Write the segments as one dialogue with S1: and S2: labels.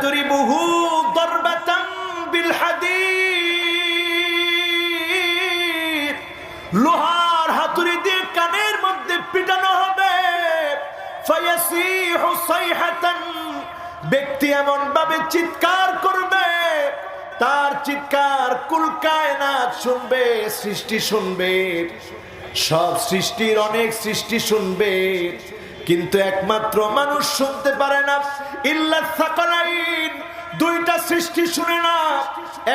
S1: দরিবুহু দরবাতাম বিল হাদীদ, লোহার হাতুড়ি দিয়ে কানের মধ্যে পিটানো হবে। ফায়াসিহু সাইহাতান, ব্যক্তি এমন ভাবে চিৎকার করবে, তার চিৎকার কুল কায়নাত শুনবে, সৃষ্টি শুনবে, সব সৃষ্টির অনেক সৃষ্টি শুনবে, কিন্তু একমাত্র মানুষ শুনতে পারে না। ইল্লা সাকালাইন, দুইটা সৃষ্টি শুনে না,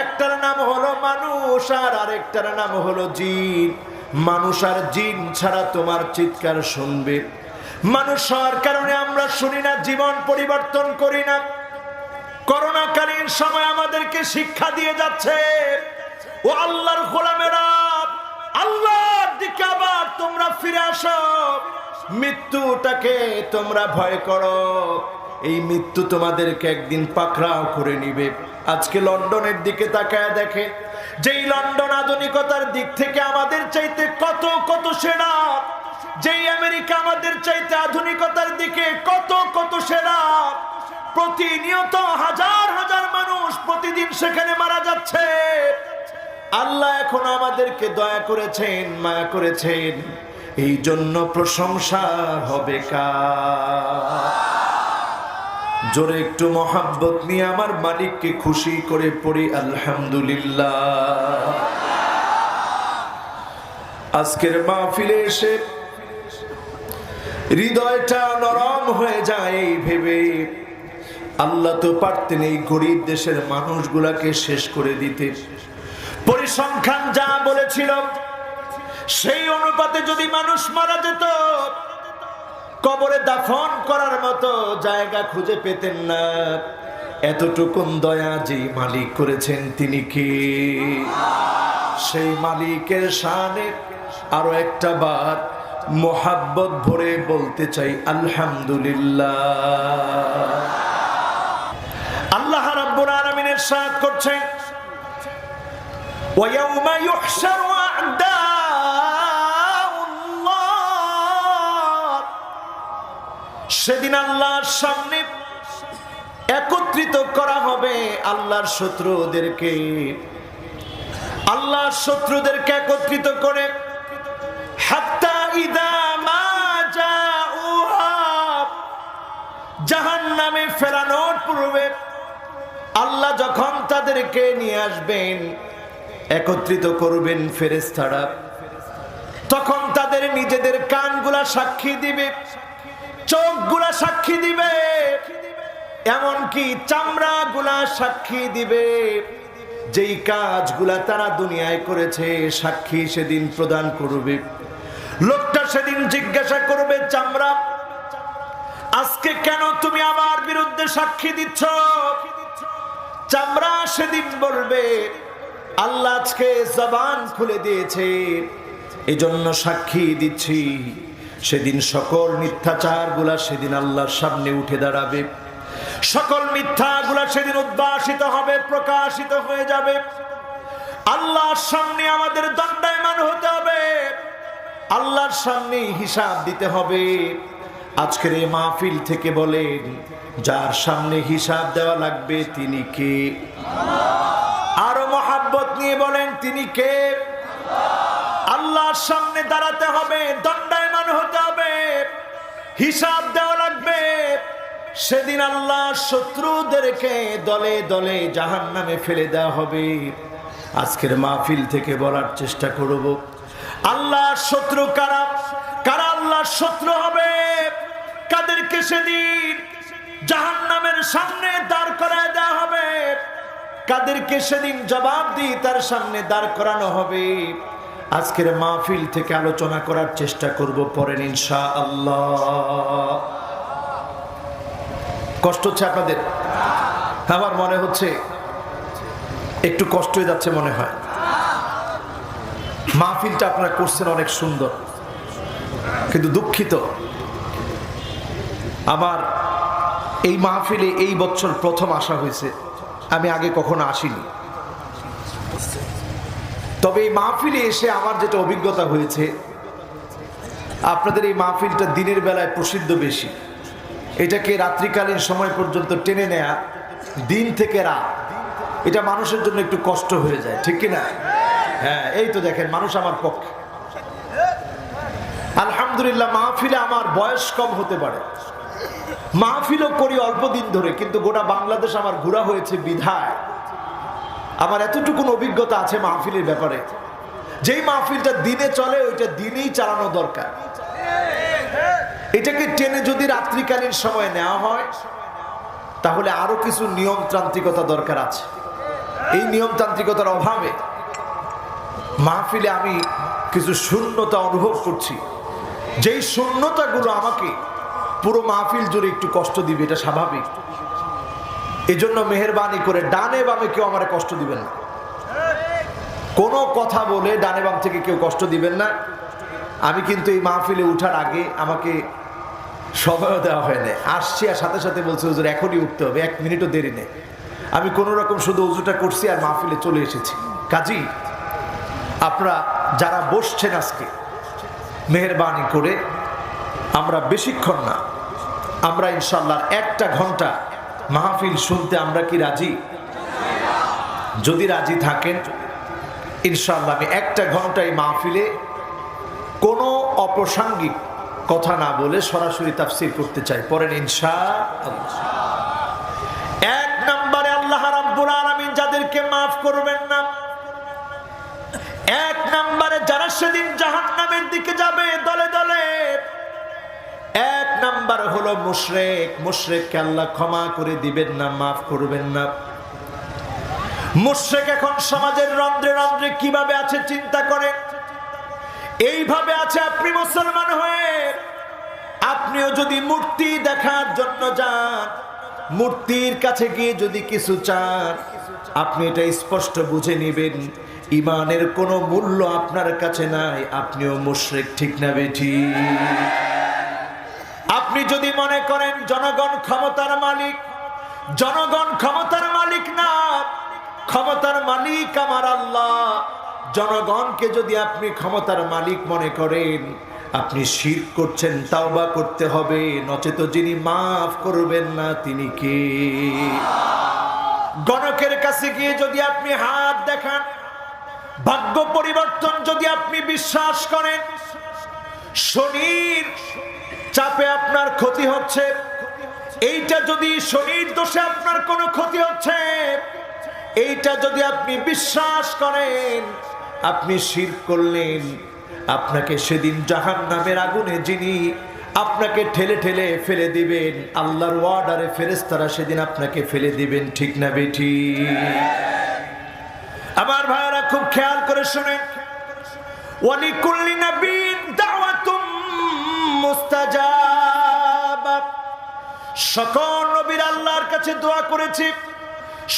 S1: একটার নাম হলো মানুষ আর আরেকটার নাম হলো জিন। মানুষ আর জিন ছাড়া তোমার চিৎকার শুনবে। মানুষ হওয়ার কারণে আমরা শুনি না, জীবন পরিবর্তন করি না। করোনাকালীন সময় আমাদেরকে শিক্ষা দিয়ে যাচ্ছে, ও আল্লাহর গোলামেরা, আল্লাহর দিকে আবার তোমরা ফিরে আসো। মৃত্যুটাকে তোমরা ভয় করো, এই মৃত্যু তোমাদেরকে একদিন পাকড়াও করে নিবে। আজকে লন্ডনের দিকে তাকায় দেখে, যেই লন্ডন আধুনিকতার দিক থেকে আমাদের চাইতে কত কত সেরা, যেই আমেরিকা আমাদের চাইতে আধুনিকতার দিকে কত কত সেরা, প্রতিনিয়ত হাজার হাজার মানুষ প্রতিদিন সেখানে মারা যাচ্ছে। আল্লাহ এখন আমাদেরকে দয়া করেছেন, মায়া করেছেন, এই জন্য প্রশংসা হবে কার? জোরে একটু মহাব্বত নিয়ে আমার মালিককে খুশি করে পড়ি আলহামদুলিল্লাহ। আজকের মাহফিলে এসে হৃদয়টা নরম হয়ে যায় এই ভেবে, আল্লাহ তো পারতেন এই গরিব দেশের মানুষগুলাকে শেষ করে দিতে। পরিসংখ্যান যা বলেছিল সেই অনুপাতে যদি মানুষ মারা যেত, কবরে দাফন করার মতো জায়গা খুঁজে পেতেন না। এতটুকুন দয়া যে মালিক করেছেন তিনি কে? সেই মালিকের শানে আরো একটা বার মোহাব্বত ভরে বলতে চাই আলহামদুলিল্লাহ। আল্লাহ রাব্বুল আলামিন ইরশাদ করছেন, ওয়া ইয়াউমা ইউহশারু আ'দাউল্লাহ, সেদিন আল্লাহর সামনে একত্রিত করা হবে আল্লাহর শত্রুদেরকে। আল্লাহর শত্রুদেরকে একত্রিত করে হাত্তা ইদা মা জাউহা, জাহান্নামে ফেরানোর পূর্বে আল্লাহ যখন তাদেরকে নিয়ে আসবেন, একত্রিত করবেন ফেরেশতারা, তখন তাদের নিজেদের কানগুলা সাক্ষী দিবে, চোখগুলা সাক্ষী দিবে, এমনকি চামড়াগুলা সাক্ষী দিবে। যেই কাজগুলা তারা দুনিয়ায় করেছে সাক্ষী সেদিন প্রদান করবে। লোকটা সেদিন জিজ্ঞাসা করবে, চামড়া, আজকে কেন তুমি আমার বিরুদ্ধে সাক্ষী দিচ্ছ? চামড়া সেদিন বলবে, আল্লাহ আজকে জবান খুলে দিয়েছে, এজন্য সাক্ষী দিচ্ছি। সেদিন সকল মিথ্যাচারগুলা সেদিন আল্লাহর সামনে উঠে দাঁড়াবে, সকল মিথ্যাগুলা সেদিন উদ্ভাসিত হবে, প্রকাশিত হয়ে যাবে। আল্লাহর সামনে আমাদের দণ্ডায়মান হতে হবে, আল্লাহর সামনে হিসাব দিতে হবে। আজকের এই মাহফিল থেকে বলেন, যার সামনে হিসাব দেওয়া লাগবে তিনি কে? আরো মহাব্বত নিয়ে বলেন, তিনি কে? আল্লাহর সামনে দাঁড়াতে হবে, দণ্ডায়মান হতে হবে, হিসাব দেওয়া লাগবে। সেদিন আল্লাহর শত্রুদেরকে দলে দলে জাহান্নামে ফেলে দেওয়া হবে। আজকের মাহফিল থেকে বলার চেষ্টা করব, আল্লাহর শত্রু কারা? কারা আল্লাহর শত্রু হবে? কাদেরকে সেদিন জাহান্নামের সামনে দাঁড় করায় দেওয়া হবে? কাদেরকে সেদিন জবাবদিহি তার সামনে দাঁড় করানো হবে? আজকের মাহফিল থেকে আলোচনা করার চেষ্টা করব, পরেন ইনশাআল্লাহ। কষ্ট হচ্ছে আপনাদের? আমার মনে হচ্ছে একটু কষ্ট হয়ে যাচ্ছে মনে হয়। মাহফিলটা আপনারা করছেন অনেক সুন্দর, কিন্তু দুঃখিত, আমার এই মাহফিলে এই বছর প্রথম আসা হয়েছে, আমি আগে কখনো আসিনি। তবে এই মাহফিলে এসে আমার যেটা অভিজ্ঞতা হয়েছে, আপনাদের এই মাহফিলটা দিনের বেলায় প্রসিদ্ধ বেশি, এটাকে রাত্রিকালীন সময় পর্যন্ত টেনে নেয়া দিন থেকে রাত, এটা মানুষের জন্য একটু কষ্ট হয়ে যায়, ঠিক কিনা? হ্যাঁ, এই তো দেখেন মানুষ আমার পক্ষে। আলহামদুলিল্লাহ, মাহফিলে আমার বয়স কম হতে পারে, মাহফিলও করি অল্প দিন ধরে, কিন্তু গোটা বাংলাদেশ আমার ঘোরা হয়েছে বিধায় আমার এতটুকুন অভিজ্ঞতা আছে মাহফিলের ব্যাপারে। যেই মাহফিলটা দিনে চলে ওইটা দিনেই চালানো দরকার। এটাকে টেনে যদি রাত্রিকালীন সময় নেওয়া হয় তাহলে আরো কিছু নিয়মতান্ত্রিকতা দরকার আছে। এই নিয়মতান্ত্রিকতার অভাবে মাহফিলে আমি কিছু শূন্যতা অনুভব করছি, যেই শূন্যতাগুলো আমাকে পুরো মাহফিল জুড়ে একটু কষ্ট দিবে, এটা স্বাভাবিক। এজন্য মেহেরবানি করে ডানে বামে কেউ আমার কষ্ট দিবেন না, কোনো কথা বলে ডানে বাম থেকে কেউ কষ্ট দিবেন না। আমি কিন্তু এই মাহফিলে উঠার আগে আমাকে সময়ও দেওয়া হয় না, আসছি আর সাথে সাথে বলছে হুজুর এখনই উঠতে হবে, 1 মিনিটও দেরি নেই। আমি কোনো রকম শুধু উজুটা করছি আর মাহফিলে চলে এসেছি। কাজী আপনারা যারা বসছেন আজকে, মেহেরবানি করে আমরা বেশিক্ষণ না, আমরা ইনশাআল্লাহ 1টা ঘন্টা মাহফিল শুনতে আমরা কি রাজি? যদি রাজি থাকেন ইনশাআল্লাহ আমি 1টা ঘন্টা এই মাহফিলে কোনো অপ্রাসঙ্গিক কথা না বলে সরাসরি তাফসীর করতে চাই। পড়েন ইনশাআল্লাহ। 1 নম্বরে আল্লাহ রাব্বুল আলামিন যাদেরকে মাফ করবেন না, 1 নম্বরে যারা সেদিন জাহান্নামের দিকে যাবে দলে দলে, 1 নাম্বার হলো মুশরিক। মুশরিককে আল্লাহ ক্ষমা করে দিবেন না, মাফ করবেন না। মুশরিক এখন সমাজের রন্ধ্রে রন্ধ্রে কিভাবে আছে চিন্তা করে। এইভাবে আছে আপনি মুসলমান হয়ে আপনিও যদি মূর্তি দেখার জন্য যান, মূর্তির কাছে গিয়ে যদি কিছু চান, আপনি এটা স্পষ্ট বুঝে নেবেন ইমানের কোনো মূল্য আপনার কাছে নাই, আপনিও মুশরিক, ঠিক না বেঠিক? আপনি যদি মনে করেন জনগণ ক্ষমতার মালিক, জনগণ ক্ষমতার মালিক না, ক্ষমতার মালিক আমার আল্লাহ। জনগণকে যদি আপনি ক্ষমতার মালিক মনে করেন, আপনি শিরক করছেন, তাওবা করতে হবে, নচেত যিনি মাফ করবেন না তিনি কে? গণকের কাছে গিয়ে যদি আপনি হাত দেখান, ভাগ্য পরিবর্তন যদি আপনি বিশ্বাস করেন, শনির চাপে আপনার ক্ষতি হচ্ছে, এইটা যদি শনির দোষে আপনার কোনো ক্ষতি হচ্ছে, এইটা যদি আপনি বিশ্বাস করেন, আপনি শিরক করলেন। আপনাকে সেদিন জাহান্নামের আগুনে যিনি আপনাকে ঠেলে ঠেলে ফেলে দিবেন, আল্লাহর ওয়ার্ডারে ফেরেশতারা সেদিন আপনাকে ফেলে দিবেন, ঠিক না বেঠিক? আমার ভাইরা খুব খেয়াল করে শুনেন, ওয়ালিকুল্লি নাবিয়্যিন দাওয়াতুম মুস্তাজাবা। সকল নবীরা আল্লাহর কাছে দোয়া করেছে,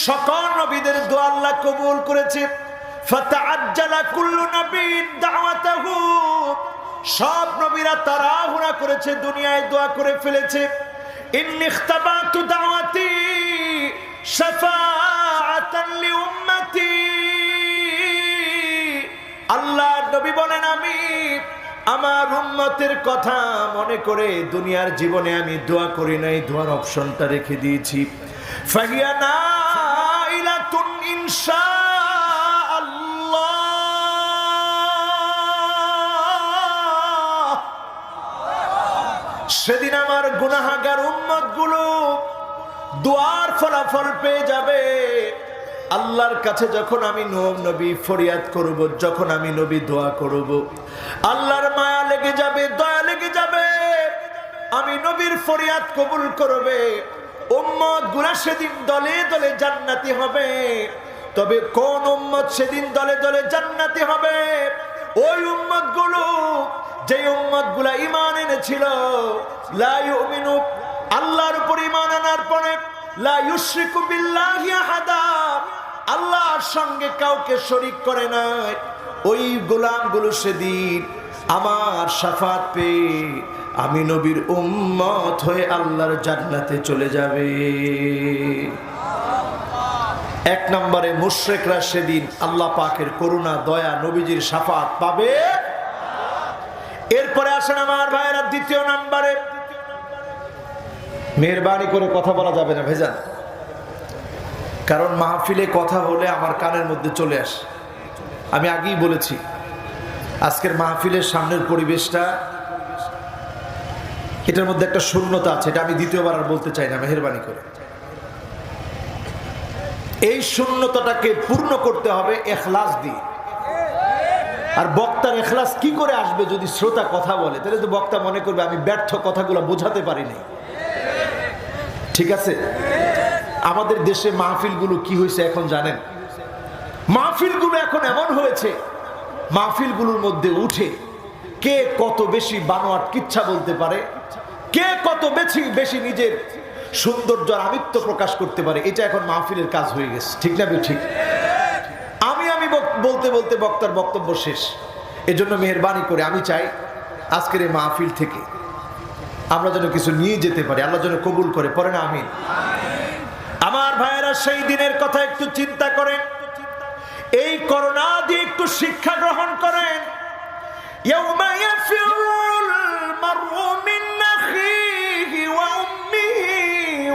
S1: সকল নবীদের দোয়া আল্লাহ কবুল করেছে। ফাতাআজ্জালা কুল্লু নাবিয়্যিন দাওয়াতাহু। সব নবীরা তাড়াহুড়া করেছে, দুনিয়ায় দোয়া করে ফেলেছে। ইন্নী ইখতাবাতু দাওয়াতি শাফাআতান লিউম্মতি। আল্লাহর নবী বলেন, আমি আমার উম্মতের কথা মনে করে দুনিয়ার জীবনে আমি দোয়া করি নাই, দোয়ার অপশনটা রেখে দিয়েছি। ফাহিয়া নাইলাতুন ইনশাআল্লাহ। সেদিন আমার গুনাহগার উম্মতগুলো দোয়ার ফলাফল পেয়ে যাবে। আল্লাহর কাছে যখন আমি নবী ফরিয়াদ করব, যখন আমি নবী দোয়া করব, আল্লাহর মায়া লেগে যাবে, দয়া লেগে যাবে, আমি নবীর ফরিয়াদ কবুল করবে। উম্মত গুলা সেদিন দলে দলে জান্নাতি হবে। তবে কোন উম্মত সেদিন দলে দলে জান্নাতি হবে? ওই উম্মত গুলো যে উম্মত গুলা ঈমান এনেছিল, লা ইউমিনু, আল্লাহর উপর ঈমান আনার পরে, লা ইউশরিকু বিল্লাহি আহাদা, আল্লাহর সঙ্গে কাউকে শরীক করে নাই। ওই গোলামগুলো সেদিন আমার শাফাত পেয়ে আমি নবীর উম্মত হয়ে আল্লাহর জান্নাতে চলে যাবে। 1 নম্বরে মুশরিকরা সেদিন আল্লাহ পাকের করুণা, দয়া, নবীজির শাফাত পাবে। এরপরে আসেন আমার ভাইয়েরা 2 নম্বরে, মেহেরবানি করে কথা বলা যাবে না ভেজান, কারণ মাহফিলে কথা হলে আমার কানের মধ্যে চলে আসে। আমি আগেই বলেছি আজকের মাহফিলের সামনের পরিবেশটা, এটার মধ্যে একটা শূন্যতা আছে। এটা আমি দ্বিতীয়বার আর বলতে চাই না, মেহেরবানি করে। এই শূন্যতাটাকে পূর্ণ করতে হবে ইখলাস দিয়ে। আর বক্তার ইখলাস কি করে আসবে? যদি শ্রোতা কথা বলে তাহলে তো বক্তা মনে করবে আমি ব্যর্থ কথাগুলো বোঝাতে পারিনি। ঠিক আছে? আমাদের দেশে মাহফিলগুলো কি হয়েছে এখন জানেন? মাহফিলগুলো এখন এমন হয়েছে, মাহফিলগুলোর মধ্যে উঠে কে কত বেশি বানোয়াট কিচ্ছা বলতে পারে, কে কত বেশি নিজের সৌন্দর্য আর আমিত্ব প্রকাশ করতে পারে, এটা এখন মাহফিলের কাজ হয়ে গেছে। ঠিক না ঠিক? আমি বলতে বলতে বক্তার বক্তব্য শেষ। এজন্য মেহেরবানি করে আমি চাই আজকের এই মাহফিল থেকে আমরা যেন কিছু নিয়ে যেতে পারি। আল্লাহ যেন কবুল করে, পড়ে না আমিন। আমার ভাইয়েরা, সেই দিনের কথা একটু চিন্তা করেন, এই করোনা দিয়ে একটু শিক্ষা গ্রহণ করেন। ইয়াউমা ইয়াফিরুল মারউ মিন আখিহি ওয়া উম্মিহি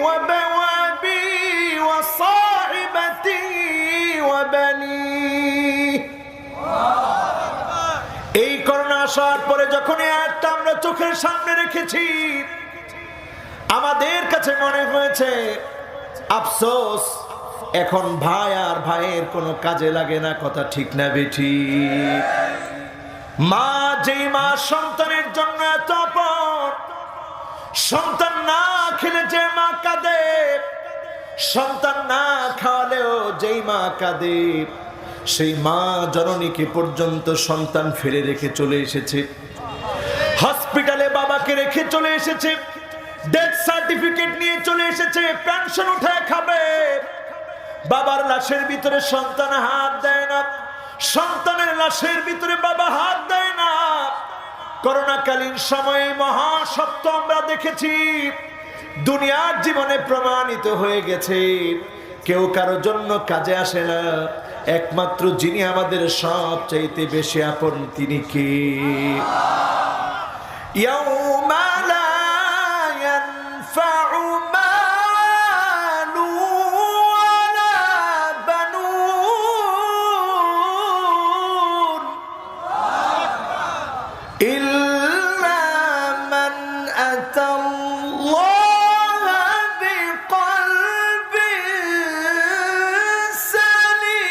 S1: ওয়া বাওয়াবিহি ওয়া সাহিবাতিহি ওয়া বানিহি। এই করোনা আসার পরে যখন এই আয়াতটা আমরা চোখের সামনে রেখেছি, আমাদের কাছে মনে হয়েছে আফসোস, এখন ভাই আর ভাইয়ের কোনো কাজে লাগে না। কথা ঠিক না বেঠি? মা, যেই মা সন্তানের জন্য এত আপন, সন্তান না খেলে যে মা কাঁদে, সন্তান না খাওয়ালেও যেই মা কাঁদে, সেই মা জননীকে পর্যন্ত সন্তান ফেলে রেখে চলে এসেছে। হসপিটালে বাবাকে রেখে চলে এসেছে, ডেথ সার্টিফিকেট নিয়ে চলে এসেছে, পেনশন উঠায় খাবে। বাবার লাশের ভিতরে সন্তান হাত দেয় না, সন্তানের লাশের ভিতরে বাবা হাত দেয় না। করোনাকালীন সময়ে মহা সত্য আমরা দেখেছি, দুনিয়ার জীবনে প্রমাণিত হয়ে গেছে। কেউ কারো জন্য কাজে আসে না, একমাত্র যিনি আমাদের সবচাইতে বেশি আপন তিনি কে? ইয়াউমা লা ইয়ানফাউ মালু ওয়ালা বানুন ইল্লা মান আতাল্লাহা বিকলবিন সালিম।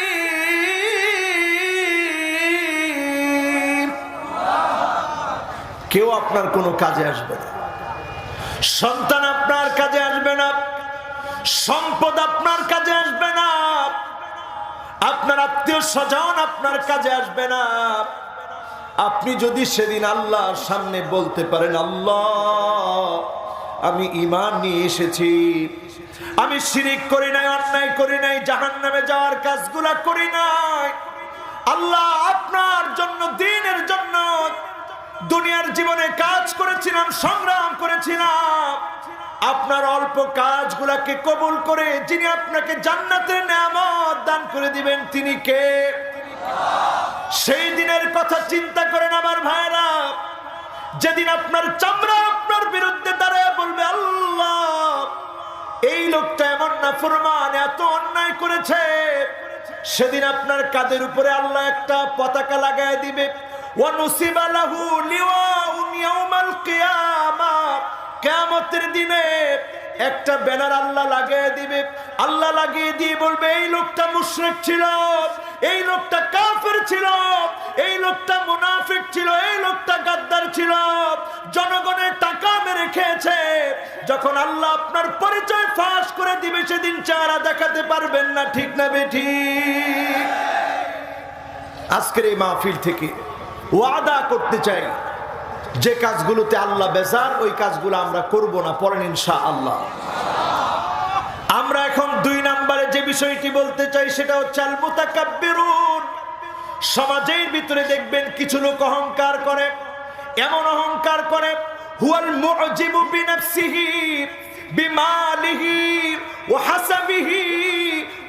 S1: কেউ আপনার কোনো কাজে আসবে না, সন্তান আপনার কাজে আসবে না, সম্পদ আপনার কাজে আসবে না, আপনার আত্মীয় স্বজন আপনার কাজে আসবে না। আপনি যদি সেদিন আল্লাহর সামনে বলতে পারেন, আল্লাহ আমি ঈমান নিয়ে এসেছি, আমি শিরিক করি নাই, অন্যায় করি নাই, জাহান্নামে যাওয়ার কাজগুলা করি নাই, আল্লাহ আপনার জন্য, দ্বীনের জন্য দুনিয়ার জীবনে কাজ করেছিলাম, সংগ্রাম করেছিলাম, আপনার অল্প কাজগুলাকে কবুল করে যিনি আপনাকে জান্নাতের নেয়ামত দান করে দিবেন তিনি কে? সেই দিনের কথা চিন্তা করেন আমার ভাইরা, যেদিন আপনার চামড়া আপনার বিরুদ্ধে দাঁড়ায় বলবে, আল্লাহ এই লোকটা এমন নাফরমান, এত অন্যায় করেছে। সেদিন আপনার কাঁধের উপরে আল্লাহ একটা পতাকা লাগায় দিবে, ওয়ানুসিবা লাহু লিওয়াউন ইয়াউমাল কিয়ামাহ। কিয়ামতের দিনে একটা ব্যানার আল্লাহ লাগিয়ে দিবে, আল্লাহ লাগিয়ে দিয়ে বলবে, এই লোকটা মুশরিক ছিল, এই লোকটা কাফের ছিল, এই লোকটা মুনাফিক ছিল, এই লোকটা গাদ্দার ছিল, জনগণের টাকা মেরে খেয়েছে। যখন আল্লাহ আপনার পরিচয় ফাঁস করে দিবে, সেদিন চেহারা দেখাতে পারবেন না। ঠিক না বেঠিক? আজকের এই মাহফিল থেকে ওয়াদা করতে চাই, যে কাজগুলোতে আল্লাহ বেজার ওই কাজগুলো আমরা করব না। পড়েন ইনশাআল্লাহ। আমরা এখন 2 নম্বরে যে বিষয়টি বলতে চাই সেটা হচ্ছে আল মুতাকাব্বিরুন। সমাজের ভিতরে দেখবেন কিছু লোক অহংকার করে, এমন অহংকার করে, হুয়াল মুজিবু বিনাফসিহি বিমালিহি ওয়া হাসাবিহি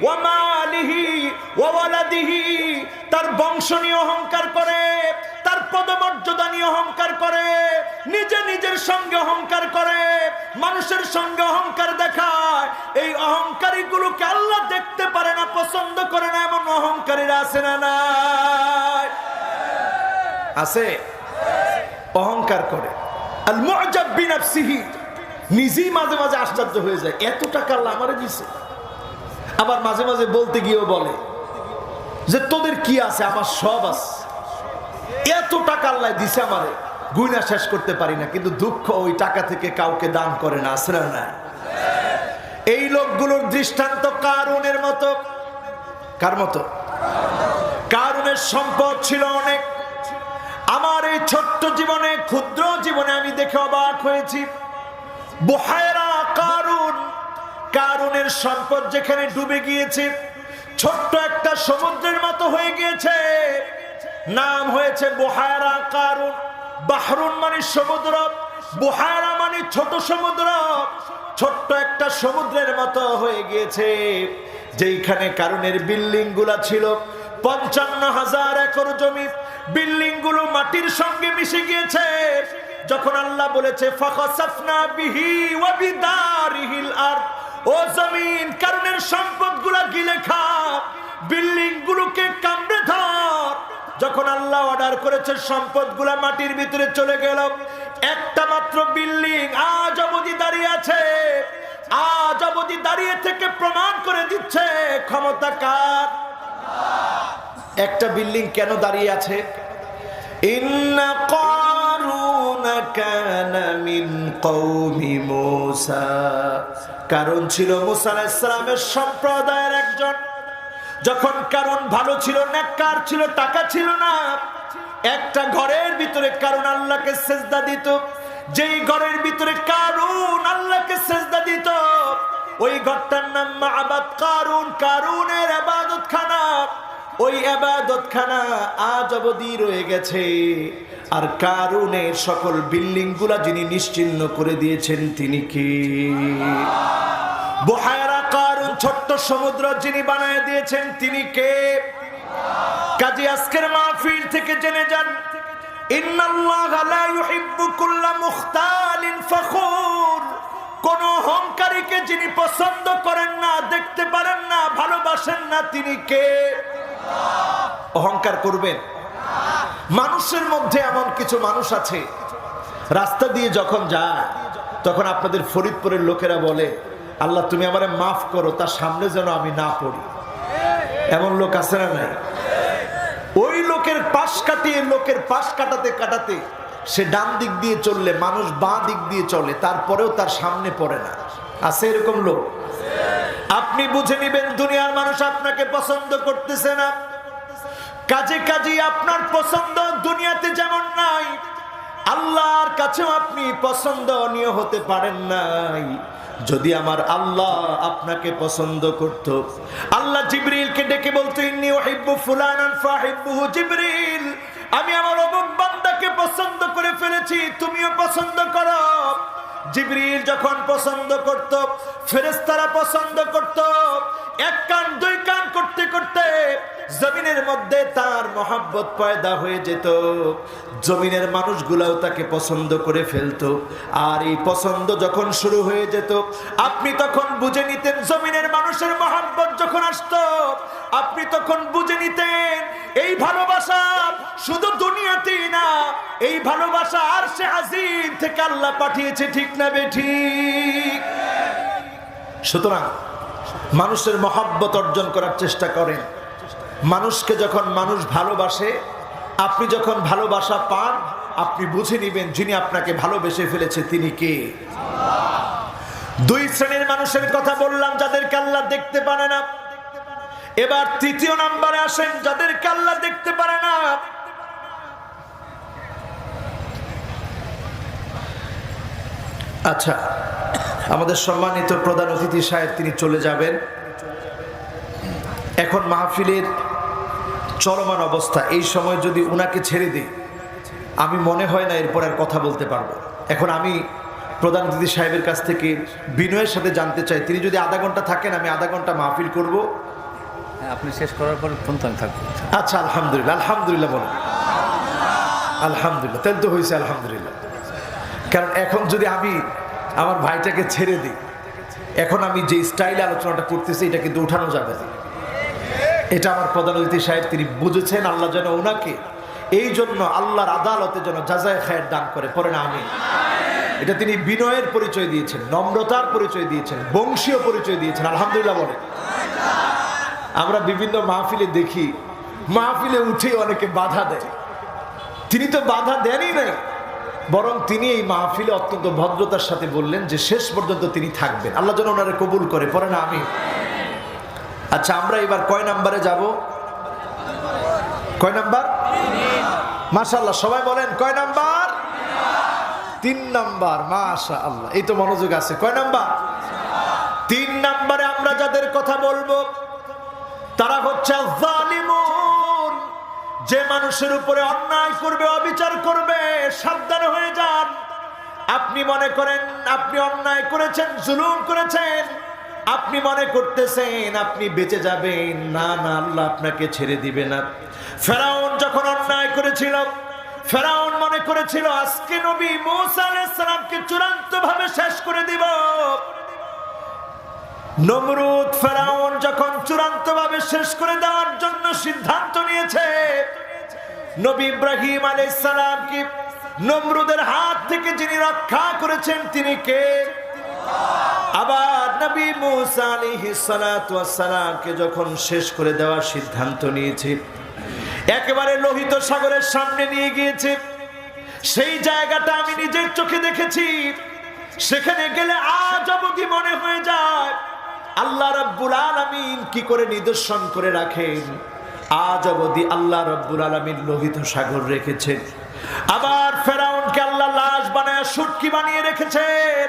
S1: ওয়া মালিহি ওয়া ওয়ালাদিহি। তার বংশ নিয়ে অহংকার করে, তার পদমর্যাদা নিয়ে অহংকার করে, নিজের সঙ্গে অহংকার করে, মানুষের সঙ্গে অহংকার দেখায়, এই অহংকারী গুলোকে আল্লাহ দেখতে পারে না, পছন্দ করে না, এমন অহংকারীরা আছে না নাই? আছে। অহংকার করে, আল মুআজাব বিনাফসিহি, নিজেই মাঝে মাঝে আশ্চর্য হয়ে যায়, এত টাকা আল্লাহ আমারে দিয়েছে। আবার মাঝে মাঝে বলতে গিয়েও বলে যে তোদের কি আছে, আমার সব আছে, এত টাকা আল্লাহ দিছে আমারে, গুণা শেষ করতে পারি না। কিন্তু দুঃখ, ওই টাকা থেকে কাউকে দান করে না, আছে না? এই লোকগুলোর দৃষ্টান্ত কারুনের মতো। কার মতো? কারুনের সম্পদ ছিল অনেক। আমার এই ছোট্ট জীবনে, ক্ষুদ্র জীবনে আমি দেখে অবাক হয়েছি। বুহায়রা কারুন, কারুনের সম্পদ যেখানে ডুবে গিয়েছে, ছোট্ট একটা সমুদ্রের মতো হয়ে গিয়েছে, নাম হয়েছে বুহায়রা কারুন। বাহরুন মানে সমুদ্র, বুহায়রা মানে ছোট সমুদ্র। ছোট্ট একটা সমুদ্রের মতো হয়ে গিয়েছে, যেখানে কারুনের বিল্ডিং গুলা ছিল 55,000 একর জমি। বিল্ডিং গুলো মাটির সঙ্গে মিশে গিয়েছে। যখন আল্লাহ বলেছে ফাখাসাফনা বিহি ওয়া বিদারিহিল আরদ, ও জমিন কারুনের সম্পদগুলা গিলে খা, বিল্ডিং গুলোকে কামড়ে ধর। যখন আল্লাহ অর্ডার করেছে, সম্পদগুলা মাটির ভিতরে চলে গেল। একটা মাত্র বিল্ডিং আজ অবধি দাঁড়িয়ে আছে, আজ অবধি দাঁড়িয়ে থেকে প্রমাণ করে দিচ্ছে ক্ষমতা কার। একটা বিল্ডিং কেন দাঁড়িয়ে আছে? ইন্না কারুন কানা মিন কওমি মূসা, কারণ ছিল মূসা আলাইহিস সালামের সম্প্রদায়ের একজন। যখন কারুন ভালো ছিল, নেককার ছিল, টাকা ছিল না, একটা ঘরের ভিতরে কারুন আল্লাহকে সেজদা দিত। যেই ঘরের ভিতরে কারুন আল্লাহকে সেজদা দিত, ওই ঘরটার নাম মা'বাদ কারুন, কারুনের ইবাদতখানা। ওই ইবাদতখানা আজ অবধি রয়ে গেছে। আর কারুনের সকল বিল্ডিং গুলা যিনি নিশ্চিহ্ন করে দিয়েছেন, তিনি কে? বুহায়রা কারুন, ছোট্ট সমুদ্র যিনি বানায় দিয়েছেন, তিনি কে? কাজী আজকের মাহফিল থেকে জেনে যান, ইন্নাল্লাহা লা ইউহিব্বু কুল্লা মুখতালিন ফখুর, কোন অহংকারীকে যিনি পছন্দ করেন না, দেখতে পারেন না, ভালোবাসেন না, তিনি কে? অহংকার করবেন। মানুষের মধ্যে এমন কিছু মানুষ আছে, রাস্তা দিয়ে যখন যায় তখন আপনাদের ফরিদপুরের লোকেরা বলে, আল্লাহ তুমি আমারে মাফ করো, তার সামনে যেন আমি না পড়ি। এমন লোক আছে না নাই? ওই লোকের পাশ কাটিয়ে, লোকের পাশ কাটাতে কাটাতে সে ডান দিক দিয়ে চললে মানুষ বাঁ দিক দিয়ে চলে, তারপরেও তার সামনে পড়ে না। আছে এরকম লোক? আপনি বুঝে নিবেন, দুনিয়ার মানুষ আপনাকে পছন্দ করতেছে না। কাজে কাজে আপনার পছন্দ দুনিয়াতে যেমন নাই, আল্লাহর কাছেও আপনি পছন্দনীয় হতে পারেন নাই। যদি আমার আল্লাহ আপনাকে পছন্দ করত, আল্লাহ জিবরিলকে ডেকে বলতো, ইন্নী উহিব্বু ফুলানান ফাহিব্বুহু জিবরিল, আমি আমার অমুক বান্দাকে পছন্দ করে ফেলেছি, তুমিও পছন্দ করো। জিবরিল যখন পছন্দ করত, ফেরেশতারা পছন্দ করত, এক কান দুই কান করতে করতে জমিনের মধ্যে তার মহব্বত পয়দা হয়ে যেত। জমিনের মানুষগুলাও তাকে পছন্দ করে ফেলতো। আর এই পছন্দ যখন শুরু হয়ে যেত, আপনি তখন বুঝে নিতেন, জমিনের মানুষের মহব্বত যখন আসতো, আপনি তখন বুঝে নিতেন এই ভালোবাসা শুধু দুনিয়াতেই না, এই ভালোবাসা আরশে আজিম থেকে আল্লাহ পাঠিয়েছে। ঠিক না বেঠিক? সুতরাং মানুষের মহব্বত অর্জন করার চেষ্টা করেন। মানুষকে যখন মানুষ ভালোবাসে, আপনি যখন ভালোবাসা পান, আপনি বুঝে নিবেন যিনি আপনাকে ভালোবেসে ফেলেছে তিনি কে। দুই শ্রেণীর মানুষের কথা বললাম, যাদেরকে আল্লাহ দেখতে পারে না। এবার তৃতীয় নম্বরে আসেন, যাদেরকে আল্লাহ দেখতে পারে না। আচ্ছা, আমাদের সম্মানিত প্রধান অতিথি সাহেব তিনি চলে যাবেন। এখন মাহফিলের চলমান অবস্থা, এই সময় যদি উনাকে ছেড়ে দিই, আমি মনে হয় না এরপর আর কথা বলতে পারবো। এখন আমি প্রধান অতিথি সাহেবের কাছ থেকে বিনয়ের সাথে জানতে চাই, তিনি যদি আধা ঘন্টা থাকেন, আমি আধা ঘন্টা মাহফিল করব।
S2: আপনি শেষ করার পর ফোন থাকবো।
S1: আচ্ছা, আলহামদুলিল্লাহ, আলহামদুলিল্লাহ বলেন। আলহামদুলিল্লাহ, তাহলে তো হয়েছে আলহামদুলিল্লাহ। কারণ এখন যদি আমি আমার ভাইটাকে ছেড়ে দিই, এখন আমি যে স্টাইলে আলোচনাটা করতেছি এটা কিন্তু উঠানো যাবে না। এটা আমার প্রধান অতিথি সাহেব তিনি বুঝেছেন, আল্লাহ যেন ওনাকে এই জন্য আল্লাহর আদালতে যেন জাযায়ে খায়ের দান করে, পরে না আমি। এটা তিনি বিনয়ের পরিচয় দিয়েছেন, নম্রতার পরিচয় দিয়েছেন, বংশীয় পরিচয় দিয়েছেন। আলহামদুলিল্লাহ বলে। আমরা বিভিন্ন মাহফিলে দেখি, মাহফিলে উঠে অনেকে বাধা দেয়, তিনি তো বাধা দেনই নাই, বরং তিনি এই মাহফিলে অত্যন্ত ভদ্রতার সাথে বললেন যে শেষ পর্যন্ত তিনি থাকবেন, আল্লাহ যেন ওনারে কবুল করে, পরে না আমি। আচ্ছা, আমরা এবার কয় নাম্বারে যাব? কয় নাম্বার? মাশাআল্লাহ, সবাই বলেন কয় নাম্বার? 3 নাম্বার। মাশাআল্লাহ, এই তো মনোযোগ আছে। কয় নাম্বার? 3 নাম্বারে আমরা যাদের কথা বলবো তারা হচ্ছে জালিমুন। যে মানুষের উপরে অন্যায় করবে, অবিচার করবে, সাবধান হয়ে যান। আপনি মনে করেন আপনি অন্যায় করেছেন, জুলুম করেছেন, আপনি মনে করতেছেন আপনি বেঁচে যাবেন, না না, আল্লাহ আপনাকে ছেড়ে দিবে না। ফেরাউন যখন অন্যায় করেছিল, ফেরাউন মনে করেছিল আজকে নবী মূসা আলাইহিস সালামকে চূড়ান্তভাবে শেষ করে দিব। নমরুদ ফেরাউন যখন চূড়ান্তভাবে শেষ করে দেওয়ার জন্য সিদ্ধান্ত নিয়েছে, নবী ইব্রাহিম আলাইহিস সালামকে নমরুদের হাত থেকে যিনি রক্ষা করেছেন তিনি কে? আবার নবী মূসা আলাইহিস সালাতু ওয়াস সালামকে যখন শেষ করে দেওয়ার সিদ্ধান্ত নিয়েছে, একেবারে লোহিত সাগরের সামনে নিয়ে গিয়েছে। সেই জায়গাটা আমি নিজের চোখে দেখেছি। সেখানে গেলে আজ অবধি মনে হয়ে যায় আল্লাহ রাব্বুল আলামিন কি করে নিদর্শন করে রাখেন। আজ অবধি আল্লাহ রাব্বুল আলামিন লোহিত সাগর রেখেছেন। আবার ফেরাউনকে আল্লাহ লাশ বানায় শুটকি বানিয়ে রেখেছেন।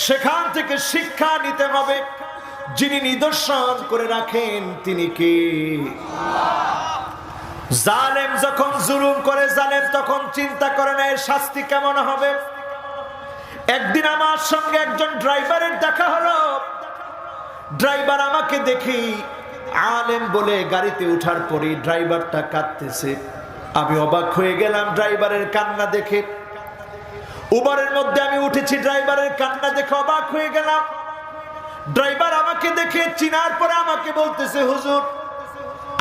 S1: সেখান থেকে শিক্ষা নিতে হবে, যিনি নিদর্শন করে রাখেন তিনি কে? জালেম যখন জুলুম করে, জালেম তখন চিন্তা করে না এর শাস্তি কেমন হবে। একদিন আমার সঙ্গে একজন ড্রাইভারের দেখা হলো। ড্রাইভার আমাকে দেখি আলেম বলে গাড়িতে ওঠার পরে ড্রাইভারটা কাঁদতেছে। আমি অবাক হয়ে গেলাম ড্রাইভারের কান্না দেখে। উবারের মধ্যে আমি উঠেছি, ড্রাইভারের কান্না দেখে অবাক হয়ে গেলাম। ড্রাইভার আমাকে দেখে চিনার পরে আমাকে বলতেছে, হুজুর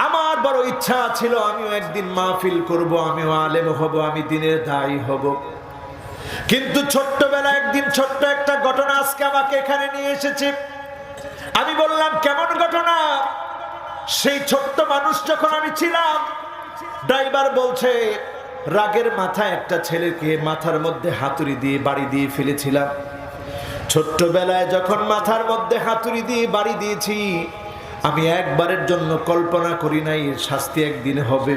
S1: আমার বড় ইচ্ছা ছিল আমিও একদিন মাহফিল করব, আমিও আলেম হব, আমি দিনের দায়ী হব, কিন্তু ছোট্টবেলা একদিন ছোট্ট একটা ঘটনা আজকে আমাকে এখানে নিয়ে এসেছে। আমি বললাম কেমন ঘটনা? সেই ছোট্ট মানুষ যখন আমি ছিলাম, ড্রাইভার বলছে রাগের মাথায় একটা ছেলেকে মাথার মধ্যে হাতুড়ি দিয়ে বাড়ি দিয়ে ফেলেছিলাম। ছোট্টবেলায় যখন মাথার মধ্যে হাতুড়ি দিয়ে বাড়ি দিয়েছি, আমি একবারের জন্য কল্পনা করি নাই এর শাস্তি একদিন হবে।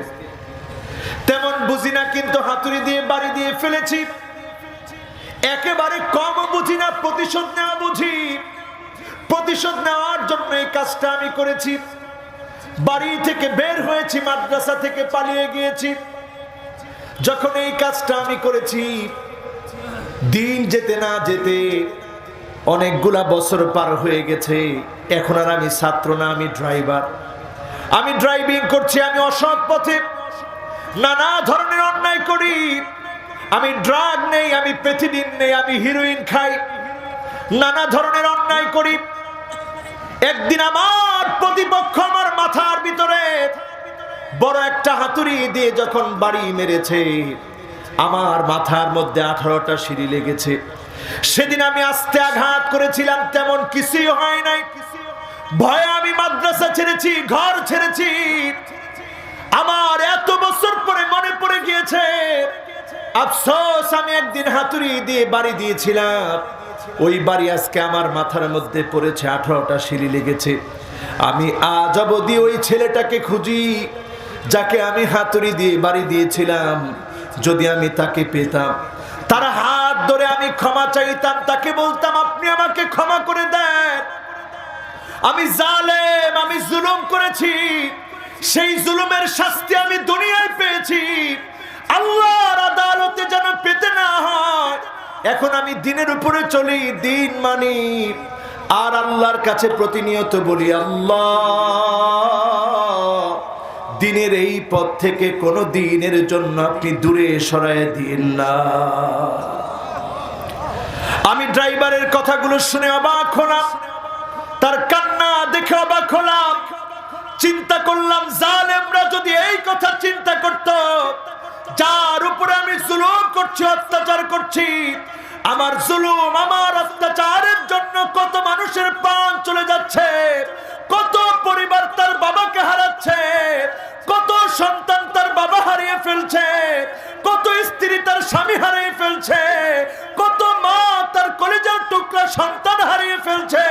S1: তেমন বুঝি না, কিন্তু হাতুড়ি দিয়ে বাড়ি দিয়ে ফেলেছি। একেবারে কম বুঝি না, প্রতিশোধ নেওয়া বুঝি। প্রতিশোধ নেওয়ার জন্য এই কাজটা আমি করেছি। বাড়ি থেকে বের হয়েছি, মাদ্রাসা থেকে পালিয়ে গিয়েছি। যখন এই কাজটা আমি করেছি, দিন যেতে না যেতে অনেকগুলা বছর পার হয়ে গেছে। এখন আর আমি ছাত্র না, আমি ড্রাইভার। আমি ড্রাইভিং করছি, আমি অসৎ পথে নানা ধরনের অন্যায় করি। আমি ড্রাগ নেই, আমি পেথিডিন নেই, আমি হিরোইন খাই, নানা ধরনের অন্যায় করি। একদিন আমার প্রতিপক্ষ আমার মাথার ভিতরে বড় একটা হাতুড়ি দিয়ে যখন বাড়ি মেরেছে, আমার মাথার মধ্যে 18টা সিঁড়ি লেগেছে। সেদিন আমি আস্তে আঘাত করেছিলাম, তেমন কিছুই হয় নাই। ভয়ে আমি মাদ্রাসা ছেড়েছি, ঘর ছেড়েছি। আমার এত বছর পরে মনে পড়ে গিয়েছে, আফসোস আমি একদিন হাতুড়ি দিয়ে বাড়ি দিয়েছিলাম। ওই বাড়ি আজকে আমার মাথার মধ্যে পড়েছে, 18টা সিঁড়ি লেগেছে। আমি আজ অবধি ওই ছেলেটাকে খুঁজি যাকে আমি হাতুড়ি দিয়ে বাড়ি দিয়েছিলাম। যদি আমি তাকে পেতাম, তার হাত ধরে আমি ক্ষমা চাইতাম, তাকে বলতাম আপনি আমাকে ক্ষমা করে দেন। আমি জালেম, আমি জুলুম করেছি, সেই জুলুমের শাস্তি আমি দুনিয়ায় পেয়েছি, আল্লাহর আদালতে যেন পেতে না হয়। এখন আমি দিনের উপরে চলি, দিন মানি, আর আল্লাহর কাছে প্রতিনিয়ত বলি আল্লাহ দিনের এই পথ থেকে কোনো দিনের জন্য আপনি দূরে সরায় দিন না। আমি ড্রাইভারের কথাগুলো শুনে অবাক হলাম, তার কান্না দেখে অবাক হলাম। চিন্তা করলাম, জালেমরা যদি এই কথা চিন্তা করত, যার উপরে আমি জুলুম করছি, অত্যাচার করছি, আমার জুলুম, আমার অত্যাচারের জন্য কত মানুষের প্রাণ চলে যাচ্ছে, কত পরিবার তার বাবাকে হারাচ্ছে, কত সন্তান তার বাবা হারিয়ে ফেলছে, কত স্ত্রী তার স্বামী হারিয়ে ফেলছে, কত মা তার কলিজার টুকরা সন্তান হারিয়ে ফেলছে।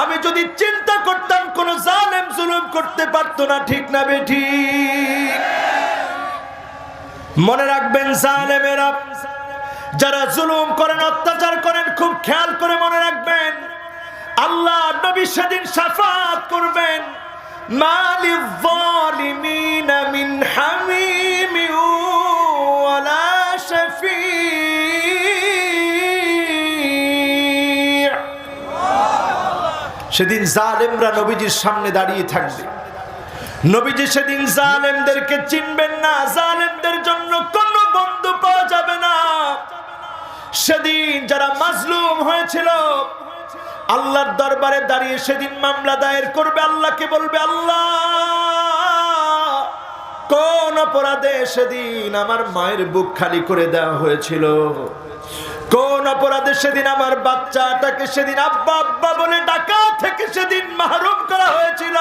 S1: আমি যদি চিন্তা করতাম, কোন জালেম জুলুম করতে পারতো না, ঠিক না বেঠিক? মনে রাখবেন, জালেমেরা যারা জুলুম করেন, অত্যাচার করেন, খুব খেয়াল করে মনে রাখবেন, আল্লাহ নবী সেদিন শাফাত করবেন। মালিল যালিমিনা মিন হামিমি ওয়ালা শাফি। সেদিন জালেমরা নবীজির সামনে দাঁড়িয়ে থাকবে। নবীজি সেদিন জালেমদেরকে চিনবেন না, জালেমদের জন্য কোনো বন্ধু পাওয়া যাবে না। সেদিন যারা মাজলুম হয়েছিল, আল্লাহর দরবারে দাঁড়িয়ে সেদিন মামলা দায়ের করবে, আল্লাহকে বলবে, আল্লাহ, কোন অপরাধে সেদিন আমার মায়ের বুক খালি করে দেওয়া হয়েছিল, কোন অপরাধে সেদিন আমার বাচ্চাটাকে সেদিন আব্বা আব্বা বলে ডাকা থেকে সেদিন মাহরুম করা হয়েছিল।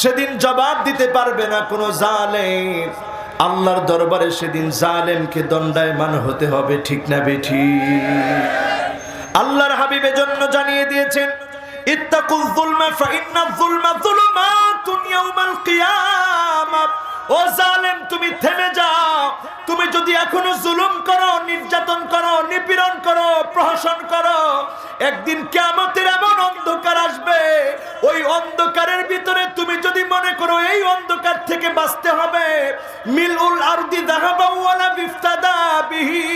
S1: সেদিন জবাব দিতে পারবে না কোনো জালেম। আল্লাহর দরবারে সেদিন জালেমকে দণ্ডায়মান হতে হবে, ঠিক না বেঠিক? আল্লাহর হাবিব এজন্য জানিয়ে দিয়েছেন, ইত্তাকুল যুলমা ফাইন্নাল যুলমা যুলুমাতুন ইয়াউমাল কিয়ামাহ। ও জালেম, তুমি থেমে যাও। তুমি যদি এখনো জুলুম করো, নির্যাতন করো, নিপীড়ন করো, প্রহসন করো, একদিন কিয়ামতের এমন অন্ধকার আসবে, ওই অন্ধকারের ভিতরে তুমি যদি মনে করো এই অন্ধকার থেকে বাঁচতে হবে, মিলউল আরদি যাহাবান ওয়ালা বিফতাদা বিহি,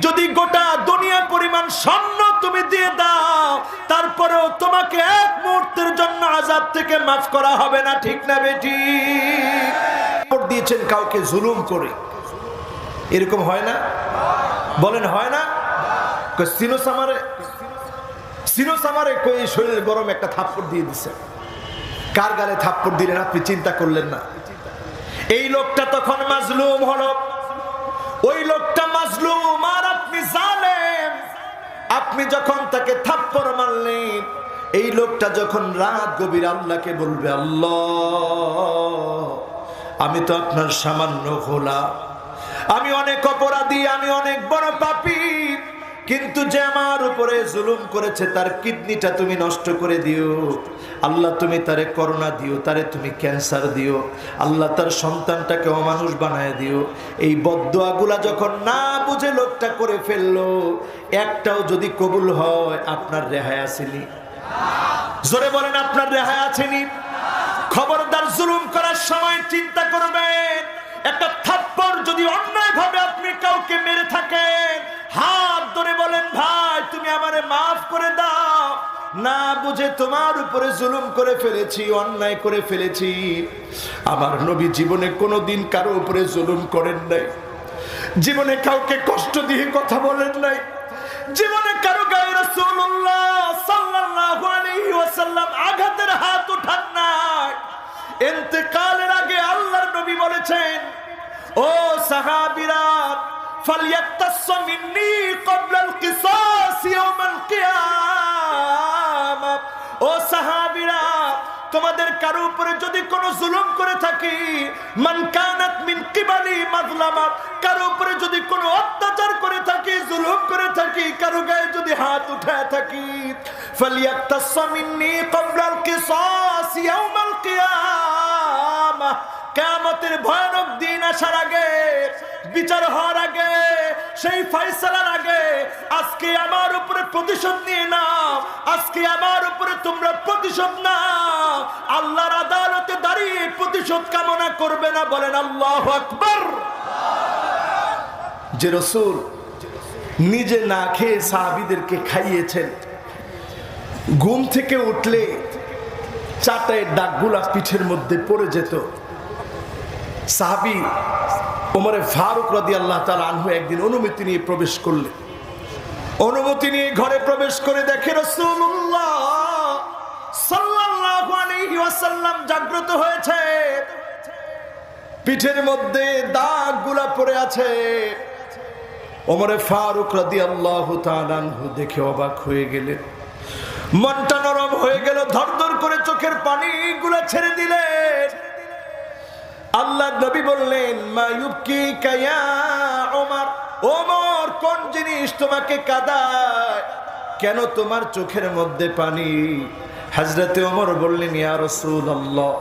S1: যদি গোটা দুনিয়া পরিমাণ স্বর্ণ তুমি দিয়ে দাও, তারপরেও তোমাকে এক মুহূর্তের জন্য আযাব থেকে মাফ করা হবে না, ঠিক না বেঠিক? দিয়েছেন কাউকে জুলুম করে, এরকম হয় না? বলেন হয় না? সিনোসামারে কই শরীরের গরম একটা থাপ্পড় দিয়ে দিছে। কার গালে থাপ্পড় দিলেন আপনি চিন্তা করলেন না? এই লোকটা তখন মাজলুম হলো, ওই লোকটা মাজলুম আর আপনি জালেম। আপনি যখন তাকে থাপ্পড় মারলেন, এই লোকটা যখন রাত গভীর আল্লাহকে বলবে, আল্লাহ, আমি তো আপনার সামান্য গোলাম, আমি অনেক অপরাধী, আমি অনেক বড় পাপী, কিন্তু যে আমার উপরে জুলুম করেছে তার কিডনিটা তুমি নষ্ট করে দিও আল্লাহ, তুমি তারে করোনা দিও, তারে তুমি ক্যান্সার দিও আল্লাহ, তার সন্তানটাকে অমানুষ বানায় দিও। এই বদদোয়াগুলা যখন না বুঝে লোকটা করে ফেললো, একটাও যদি কবুল হয়, আপনার রেহাই আসেনি? জোরে বলেন, আপনার রেহাই আসেনি? খবরদার, জুলুম করার সময় চিন্তা করবেন, একটা থাপ্পড় যদি অন্যায় ভাবে আপনি কাউকে মেরে থাকেন, হাত ধরে বলেন, ভাই তুমি আমারে মাফ করে দাও, না বুঝে তোমার উপরে জুলুম করে ফেলেছি, অন্যায় করে ফেলেছি। আমার নবী জীবনে কোনোদিন কারো উপরে জুলুম করেন নাই, জীবনে কাউকে কষ্ট দিয়ে কথা বলেন নাই, জীবনে কারো গায়ে রাসূলুল্লাহ সাল্লাল্লাহু আলাইহি ওয়াসাল্লাম আঘাতের হাত উঠান নাই। ইন্তেকালের আগে আল্লাহর নবী বলেছেন, ও সাহাবীরা, ফালইয়াতাসসা মিন্নী ক্বাবলাল কিসাস ইয়াউমাল কিয়ামাহ। ও সাহাবীরা, তোমাদের কারো উপরে যদি কোনো জুলুম করে থাকি, মান কানাত মিন কিবালি মাজলামা, কারো উপরে যদি কোনো অত্যাচার করে থাকি, জুলুম করে থাকি, কারো গায়ে যদি হাত উঠায় থাকি, ফালইয়াতাসসা মিন্নী ক্বাবলাল কিসাস ইয়াউমাল কিয়ামাহ। কিয়ামতের ভয়ানক দিন আসার আগে, বিচার হওয়ার আগে, সেই ফয়সালার আগে, আজকে আমার উপরে প্রতিশোধ নিয়ে নাও, আজকে আমার উপরে তোমরা প্রতিশোধ নাও। আল্লাহর আদালতে দাঁড়িয়ে প্রতিশোধ কামনা করবে না, বলেন আল্লাহু আকবার। যে রাসূল নিজে না খেয়ে সাহাবীদেরকে খাইয়েছেন, ঘুম থেকে উঠলে চাটায়ের দাগগুলা পিঠের মধ্যে পড়ে যেত। সাহাবী ওমরে ফারুক রাদিয়াল্লাহু তাআলা আনহু একদিন অনুমতি নিয়ে প্রবেশ করলেন। অনুমতি নিয়ে ঘরে প্রবেশ করে দেখে রাসূলুল্লাহ সাল্লাল্লাহু আলাইহি ওয়াসাল্লাম জাগ্রত হয়েছে, পিঠের মধ্যে দাগগুলা পড়ে আছে। ওমরে ফারুক রাদিয়াল্লাহু তাআলা আনহু দেখে অবাক হয়ে গেলেন, মনটা নরম হয়ে গেল, ধরধর করে চোখের পানিগুলা ছেড়ে দিলেন। আল্লাহর নবী বললেন, মা ইউবকিকা ইয়া ওমর, ওমর কোন জিনিস তোমাকে কাঁদায়, কেন তোমার চোখের মধ্যে পানি? হযরতে ওমর বললেন, ইয়া রাসূলুল্লাহ,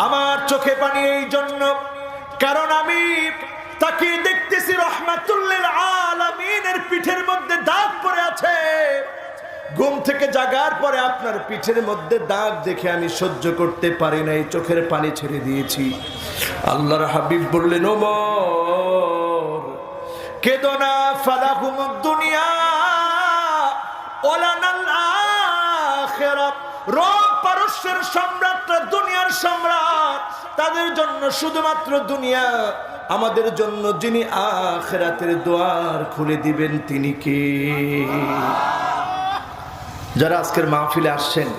S1: আমার চোখে পানি এই জন্য কারণ আমি তাকে দেখতেছি রাহমাতুল লিল আলামিনের পিঠের মধ্যে দাগ পড়ে আছে। ঘুম থেকে জাগার পরে আপনার পিঠের মধ্যে দাগ দেখে আমি সহ্য করতে পারি নাই, চোখের পানি ছেড়ে দিয়েছি। আল্লাহর হাবিব বললেন, ওমর কেদো না, ফালাহুমুদ দুনিয়া ওয়ালানাল আখিরাহ, রোম পারস্যের সম্রাটরা দুনিয়ার সম্রাট, তাদের জন্য শুধুমাত্র দুনিয়া, আমাদের জন্য যিনি আখিরাতের দ্বার খুলে দিবেন তিনি কে? যারা আজকের মাহফিলে আসছেন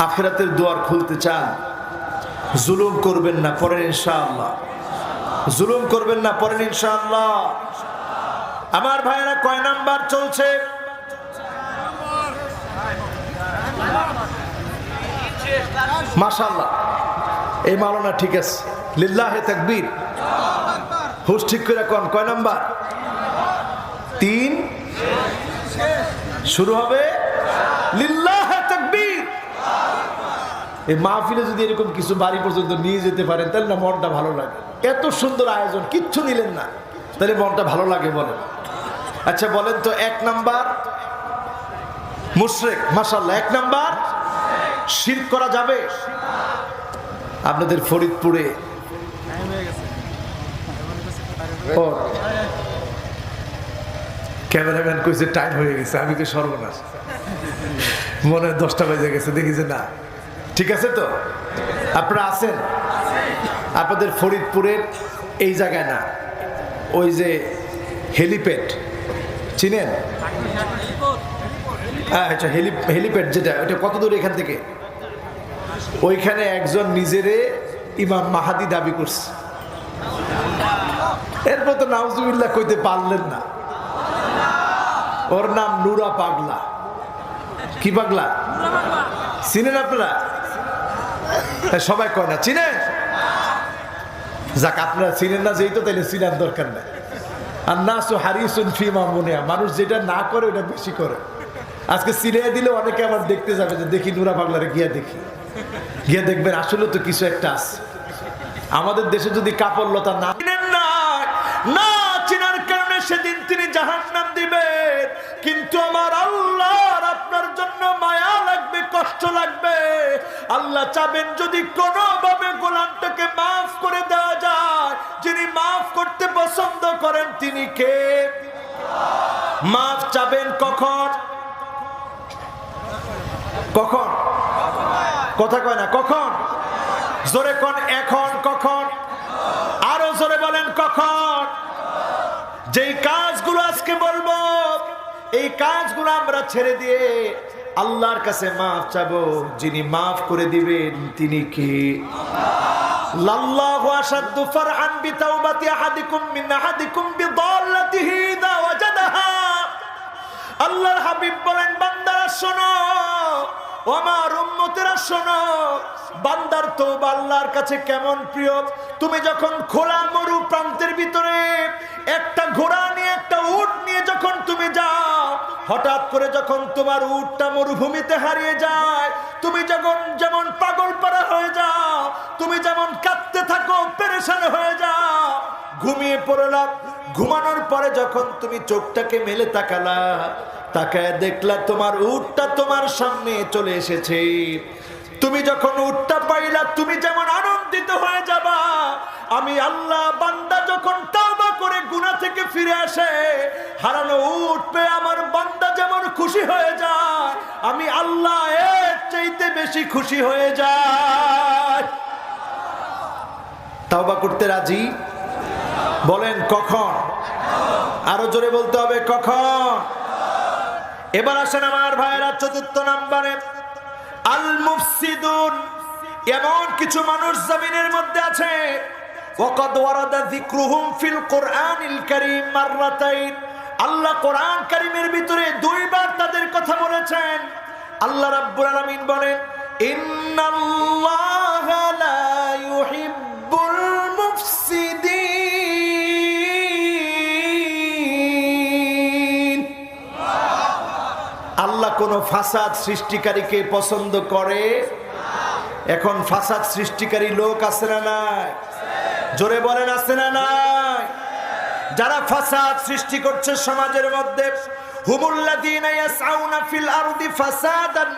S1: আখিরাতের দুয়ার খুলতে চান, জুলুম করবেন না, পড়েন ইনশাআল্লাহ। জুলুম করবেন না, পড়েন ইনশাআল্লাহ। আমার ভাইয়েরা, কয় নাম্বার চলছে? মাশাআল্লাহ, এই মাওলানা ঠিক আছে, লিল্লাহে তাকবীর। হুশ ঠিক করে কোন কয় নাম্বার? 3 শুরু হবে লিল্লাহে তাকবীর। এই মাহফিলে যদি এরকম কিছু বাড়ি পর্যন্ত নিয়ে যেতে পারেন তাহলে না মনটা ভালো লাগে। এত সুন্দর আয়োজন, কিচ্ছু নিলেন না, তাহলে মনটা ভালো লাগে বলেন। আচ্ছা বলেন তো, 1 নাম্বার মুশরিক, মাশাআল্লাহ। 1 নাম্বার শিরক করা যাবে? আপনাদের ফরিদপুরে ও ক্যামেরাম্যান কইছে টাইম হয়ে গেছে, আমি তো সর্বনাশ, মনে হয় 10টা বেজে গেছে, দেখি যে না। ঠিক আছে তো, আপনারা আছেন? আপনাদের ফরিদপুরের এই জায়গায় না, ওই যে হেলিপ্যাড চিনেন? আচ্ছা, হেলিপ্যাড যেটা, ওটা কত দূর এখান থেকে? ওইখানে একজন নিজেরে ইমাম মাহাদি দাবি করছে, এরপর তো নাউজুবিল্লাহ কইতে পারলেন না। ওর নাম নুরা পাগলা। কি পাগলা? চিনেন আপনারা? সবাই কয় না, চিনেন? যাক, আপনারা চিনেন না যেই তো, তাইলে চিনার দরকার নাই। আর নাসু হারিসুন ফিমা মুনিয়া, মানুষ যেটা না করে ওটা বেশি করে। আজকে চিনিয়ে দিলে অনেকে আবার দেখতে যাবে যে দেখি নুরা পাগলারে গিয়া দেখি, গিয়া দেখবেন আসলে তো কিছু একটা আছে। আমাদের দেশে যদি কাপড় লতা না না চিনার কারণে সেদিন তিনি জাহান্নাম দিবেন, কিন্তু আমার আল্লাহর আপনার জন্য মায়া লাগবে, কষ্ট লাগবে। আল্লাহ চাবেন যদি কোনোভাবে গোলামটাকে মাফ করে দেওয়া যায়, যিনি মাফ করতে পছন্দ করেন তিনি কে? মাফ চাবেন কখন? কখন? কথা কয় না, কখন? জোরে কোন, এখন? কখন? আরো জোরে বলেন, কখন? যেই কাজগুলো আজকে বলবো, এই কাজগুলো আমরা ছেড়ে দিয়ে আল্লাহর কাছে মাফ চাবো, যিনি মাফ করে দিবেন তিনি কে? লাল্লাহু আশাদ্দু ফারহান বিতাওবাতি আহাদিকুম মিন আহাদিকুম বিদাল্লাতিহি ইযা ওয়াজাদাহা। আল্লাহর হাবিব বলেন, বান্দারা শোনো, আমার উম্মতেরা শোনো, বান্দার তওবা আল্লাহর কাছে কেমন প্রিয়। তুমি যখন খোলা মরু প্রান্তের ভিতরে একটা ঘোড়া নিয়ে, একটা উট নিয়ে যখন তুমি যাও, হঠাৎ করে যখন তোমার উটটা মরুভূমিতে হারিয়ে যায়, তুমি যখন যেমন পাগল পারা হয়ে যাও, তুমি যেমন কাঁদতে থাকো, পেরেশান হয়ে যাও, ঘুমিয়ে পড়লা, ঘুমানোর পরে যখন তুমি চোখটাকে মেলে তাকালা, তাকায় দেখলা তোমার উটটা তোমার সামনে চলে এসেছে। তুমি যখন উটটা পাইলা, তুমি যেমন আনন্দিত হয়ে যাবা, আমি আল্লাহ বান্দা যখন তওবা করে গুনাহ থেকে ফিরে আসে, হারানো উট পেয়ে আমার বান্দা যেমন খুশি হয়ে যায়, আমি আল্লাহ এর চাইতে বেশি খুশি হয়ে যায়। তওবা করতে রাজি? বলেন কখন? আরো জোরে বলতে হবে, কখন? এবার আসেন আমার ভাইরা, চতুর্থ নম্বরে আল মুফসিদুন, এমন কিছু মানুষ জমিনের মধ্যে আছে ওয়াকাদ ওয়ারাদা যিকরুহুম ফিল কুরআনিল কারীম মাররাতাইন, আল্লাহ কোরআন কারীমের ভিতরে দুইবার তাদের কথা বলেছেন। আল্লাহ রাব্বুল আলামিন বলেন ইন্নাল্লাহা লা ইউহিব্বুল মুফসিদিন, আল্লাহ কোন ফাসাদ সৃষ্টিকারীকে পছন্দ করে? এখন ফাসাদ সৃষ্টিকারী লোক আছে না নাই? জোরে বলেন আছে না নাই? যারা ফাসাদ সৃষ্টি করছে সমাজের মধ্যে, হুমুল্লাযীনা ইয়াসআউনা ফিল আরদি ফাসাদান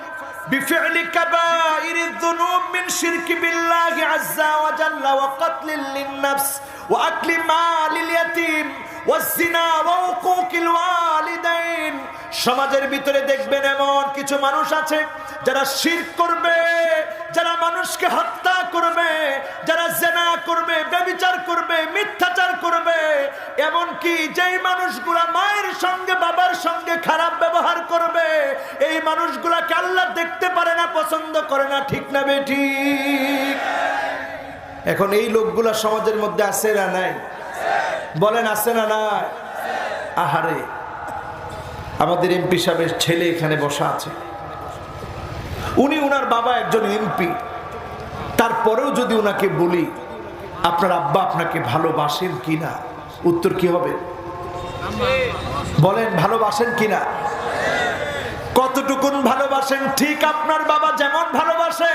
S1: বিফি'লি কাবাইরিয যুনুব মিন শিরকি বিল্লাহি আযজা ওয়া জাল্লা ওয়া কাতলিল লিন-নাফস ওয়া আকলি মালিল ইয়াতীম ওয়াজ জিনা ওয়া উকুকিল ওয়ালিদাইন। সমাজের ভিতরে দেখবেন এমন কিছু মানুষ আছে যারা শিরক করবে, যারা মানুষকে হত্যা করবে, যারা জিনা করবে, ব্যভিচার করবে, মিথ্যাচার করবে, এমন কি যেই মানুষগুলা মায়ের সঙ্গে বাবার সঙ্গে খারাপ ব্যবহার করবে, এই মানুষগুলাকে আল্লাহ দেখতে পারে না, পছন্দ করে না। ঠিক না বেঠিক? এখন এই লোকগুলা সমাজের মধ্যে আছে না নাই? বলেন আছে না নাই? আহারে, আমাদের এমপি সাহেবের ছেলে এখানে বসা আছে, উনি ওনার বাবা একজন এমপি, তারপরেও যদি ওনাকে বলি আপনার আব্বা আপনাকে ভালোবাসেন কিনা, উত্তর কি হবে? বলেন ভালোবাসেন কিনা? কতটুকুন ভালোবাসেন? ঠিক আপনার বাবা যেমন ভালোবাসে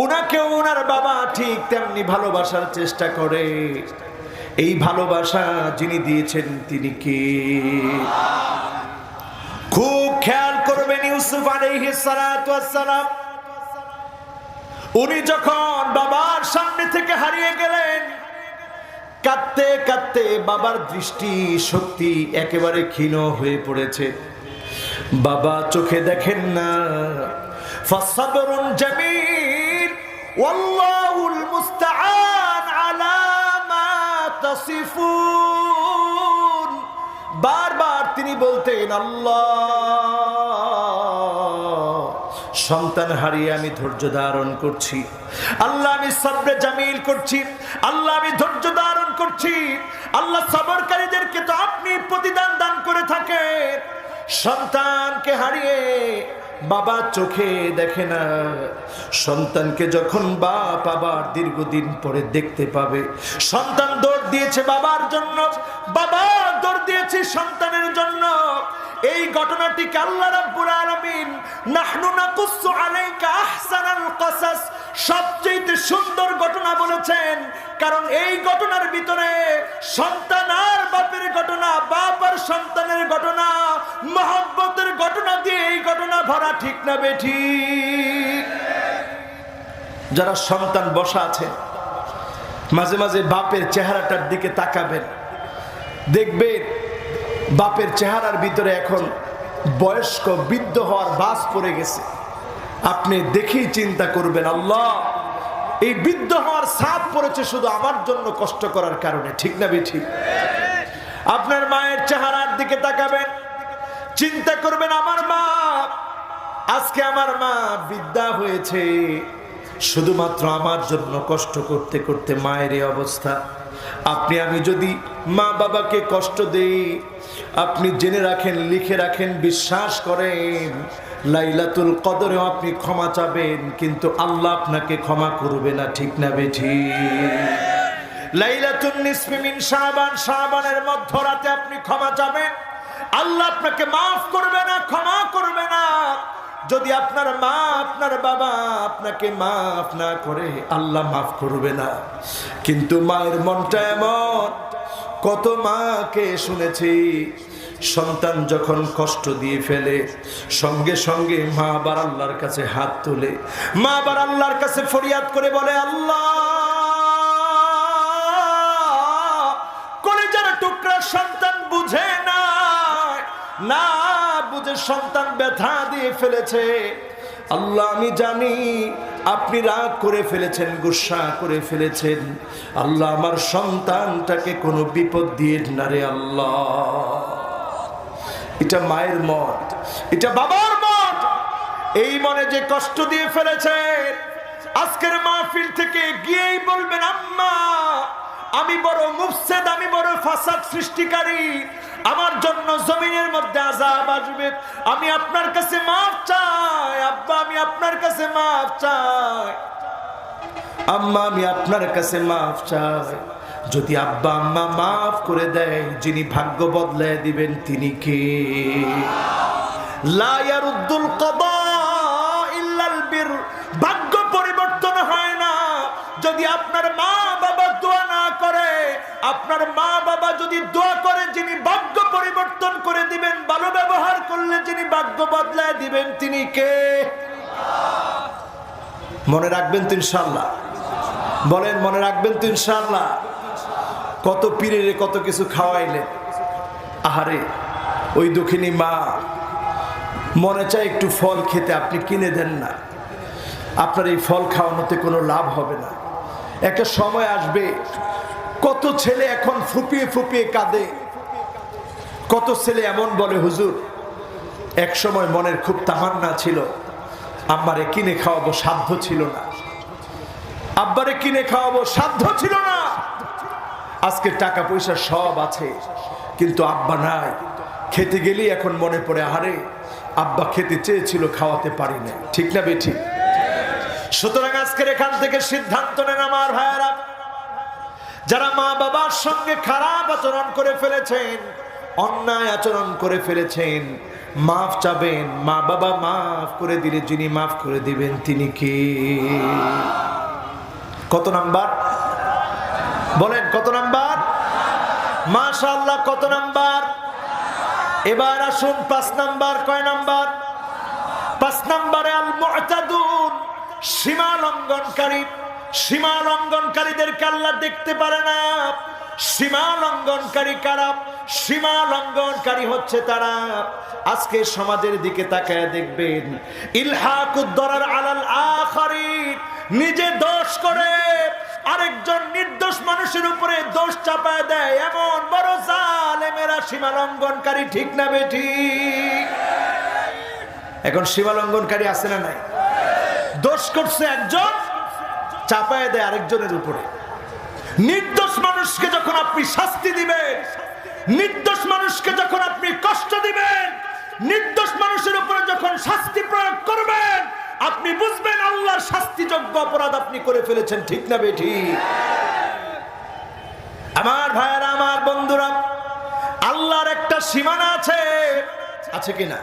S1: ওনাকেও ওনার বাবা ঠিক তেমনি ভালোবাসার চেষ্টা করে। এই ভালোবাসা যিনি দিয়েছেন তিনি কে? খুব খেয়াল করবেন, ইউসুফ আলাইহিস সালাতু ওয়াস সালাম উনি যখন বাবার সামনে থেকে হারিয়ে গেলেন, কাঁদতে কাঁদতে বাবার দৃষ্টি শক্তি একেবারে ক্ষীণ হয়ে পড়েছে, বাবা চোখে দেখেন না। ফাসসাবরুন জামিল ওয়াল্লাহুল মুস্তাআন আলা মা তাসিফুন। বারবার তিনি বলতেন আল্লাহ, সন্তান হারিয়ে আমি ধৈর্য ধারণ করছি, আল্লাহ আমি সবরে জামিল করছি, আল্লাহ আমি ধৈর্য ধারণ করছি। আল্লাহ সবরকারীদেরকে তো আপনি প্রতিদান দান করে থাকেন। সন্তানকে হারিয়ে বাবা চোখে দেখে না, সন্তানকে যখন বাপ আবার দীর্ঘদিন পরে দেখতে পাবে, সন্তান দৌড় দিয়েছে বাবার জন্য, বাবা দৌড় দিয়েছে সন্তানের জন্য। এই ঘটনাটিকে আল্লাহ রাব্বুল আলামিন নাহনু নাকুসু আলাইকা আহসানাল কসাস, সবচেয়ে সুন্দর ঘটনা বলেছেন, কারণ এই ঘটনার ভিতরে সন্তান আর বাপের ঘটনা, বাপ আর সন্তানের ঘটনা, মহব্বতের ঘটনা দিয়ে এই ঘটনা ভরা। ঠিক না বেঠিক? যারা সন্তান বসা আছে মাঝে মাঝে বাপের চেহারাটার দিকে তাকাবেন, দেখবেন বাপের চেহারার ভিতরে এখন বয়স্ক বৃদ্ধ হওয়ার বাস পড়ে গেছে। আপনি দেখেই চিন্তা করবেন আল্লাহ, এই বৃদ্ধ হওয়ার ছাপ পড়েছে শুধু আমার জন্য কষ্ট করার কারণে। ঠিক না বেঠিক? আপনার মায়ের চেহারার দিকে তাকাবেন, চিন্তা করবেন আমার মা, আজকে আমার মা বৃদ্ধা হয়েছে শুধুমাত্র আমার জন্য কষ্ট করতে করতে মায়ের এই অবস্থা। আপনি আমি যদি মা বাবাকে কষ্ট দেই, আপনি জেনে রাখেন, লিখে রাখেন, বিশ্বাস করেন, লাইলাতুল কদরেও আপনি ক্ষমা চাবেন, কিন্তু আল্লাহ আপনাকে ক্ষমা করবে না। ঠিক না বেঠিক? লাইলাতুন নিসফি মিন শাবান, শাবানের মধ্যরাতে আপনি ক্ষমা চাবেন, আল্লাহ আপনাকে মাফ করবে না, ক্ষমা করবে না। যদি আপনার মা আপনার বাবা আপনাকে মাফ না করে, আল্লাহ মাফ করবে না। কিন্তু মায়ের মনটা এমন, কত মাকে শুনেছি সন্তান যখন কষ্ট দিয়ে ফেলে সঙ্গে সঙ্গে মা আবার আল্লাহর কাছে হাত তোলে, মা আবার আল্লাহর কাছে ফরিয়াদ করে বলে আল্লাহ, কলিজার টুকরা সন্তান বুঝে না, না বুঝে সন্তান ব্যথা দিয়ে ফেলেছে। আল্লাহ আমি জানি আপনি রাগ করে ফেলেছেন, গুসা করে ফেলেছেন, আল্লাহ আমার সন্তানটাকে কোনো বিপদ দিয়ে না রে আল্লাহ। এটা মায়ের মন, এটা বাবার মন। এই মনে যে কষ্ট দিয়ে ফেলেছেন, আজকের মাহফিল থেকে গিয়েই বলবেন, আম্মা আমি বড় মুফসিদ, আমি বড় ফাসাদ সৃষ্টিকারী, আমার জন্য জমিনের মধ্যে আযাব আসবে, আমি আপনার কাছে মাফ চাই। আব্বা আমি আপনার কাছে মাফ চাই, আম্মা আমি আপনার কাছে মাফ চাই। যদি আব্বা আম্মা মাফ করে দেয়, যিনি ভাগ্য বদলায় দিবেন তিনি কে? লা ইয়ারুদ্দুল কাদা ইল্লাল বির, ভাগ্য পরিবর্তন হয় না। যদি আপনার মা বাবা দোয়া না করে, আপনার মা বাবা যদি দোয়া করে, যিনি ভাগ্য পরিবর্তন করে দিবেন, ভালো ব্যবহার করলে যিনি ভাগ্য বদলায় দিবেন তিনি কে? মনে রাখবেন তো ইনশাআল্লাহ? বলেন মনে রাখবেন তো ইনশাআল্লাহ? কত পীরের কত কিছু খাওয়াইলেন, আহারে ওই দুঃখিনী মা মনে চায় একটু ফল খেতে, আপনি কিনে দেন না। আপনার এই ফল খাওয়ানোতে কোনো লাভ হবে না। একটা সময় আসবে, কত ছেলে এখন ফুপিয়ে ফুপিয়ে কাঁদে, কত ছেলে এমন বলে, হুজুর এক সময় মনের খুব তামান্না ছিল, আম্মারে কিনে খাওয়াবো, সাধ্য ছিল না, আব্বারে কিনে খাওয়াবো, সাধ্য ছিল না। আজকে টাকা পয়সা সব আছে, কিন্তু আব্বা নাই। খেতে গেলেই এখন মনে পড়ে, আরে আব্বা খেতে চেয়েছিল, খাওয়াতে পারি না। ঠিক না বেঠিক? সুতরাং আজকের এখান থেকে সিদ্ধান্ত নেন আমার ভাইয়েরা, যারা মা বাবার সঙ্গে খারাপ আচরণ করে ফেলেছেন, অন্যায় আচরণ করে ফেলেছেন, মাফ চাবেন। মা বাবা মাফ করে দিলে যিনি মাফ করে দিবেন তিনি কে? কত নাম্বার বলেন? কত নাম্বার? মাশাআল্লাহ, কত নাম্বার? এবার আসুন 5 নাম্বার। কয় নাম্বার? 5 নাম্বারে আল মুআতাদুন, সীমা লঙ্ঘনকারী। সীমা লঙ্ঘনকারীদেরকে আল্লাহ দেখতে পারে না। সীমা লঙ্ঘনকারী কারা? সীমা লঙ্ঘনকারী হচ্ছে তারা, আজকে সমাজের দিকে তাকায় দেখবেন, ইলহাকুদ দরার আলাল আখারিন, নিজে দোষ করে আরেকজন নির্দোষ মানুষের উপরে দোষ চাপায় দেয়, এমন বড় জালেমেরা সীমা লঙ্ঘনকারী। ঠিক না বেঠিক? এখন সীমা লঙ্ঘনকারী আছে না নাই? দোষ করছে একজন, চাপায় দেয় আরেকজনের উপরে। নির্দোষ মানুষকে যখন আপনি শাস্তি দিবেন, নির্দোষ মানুষকে যখন আপনি কষ্ট দিবেন, নির্দোষ মানুষের উপরে যখন শাস্তি প্রয়োগ করবেন, আপনি বুঝবেন আল্লাহর শাস্তিযোগ্য অপরাধ আপনি করে ফেলেছেন। ঠিক না বেঠিক? আমার ভাইয়েরা, আমার বন্ধুরা, আল্লাহর একটা সীমানা আছে, আছে কিনা?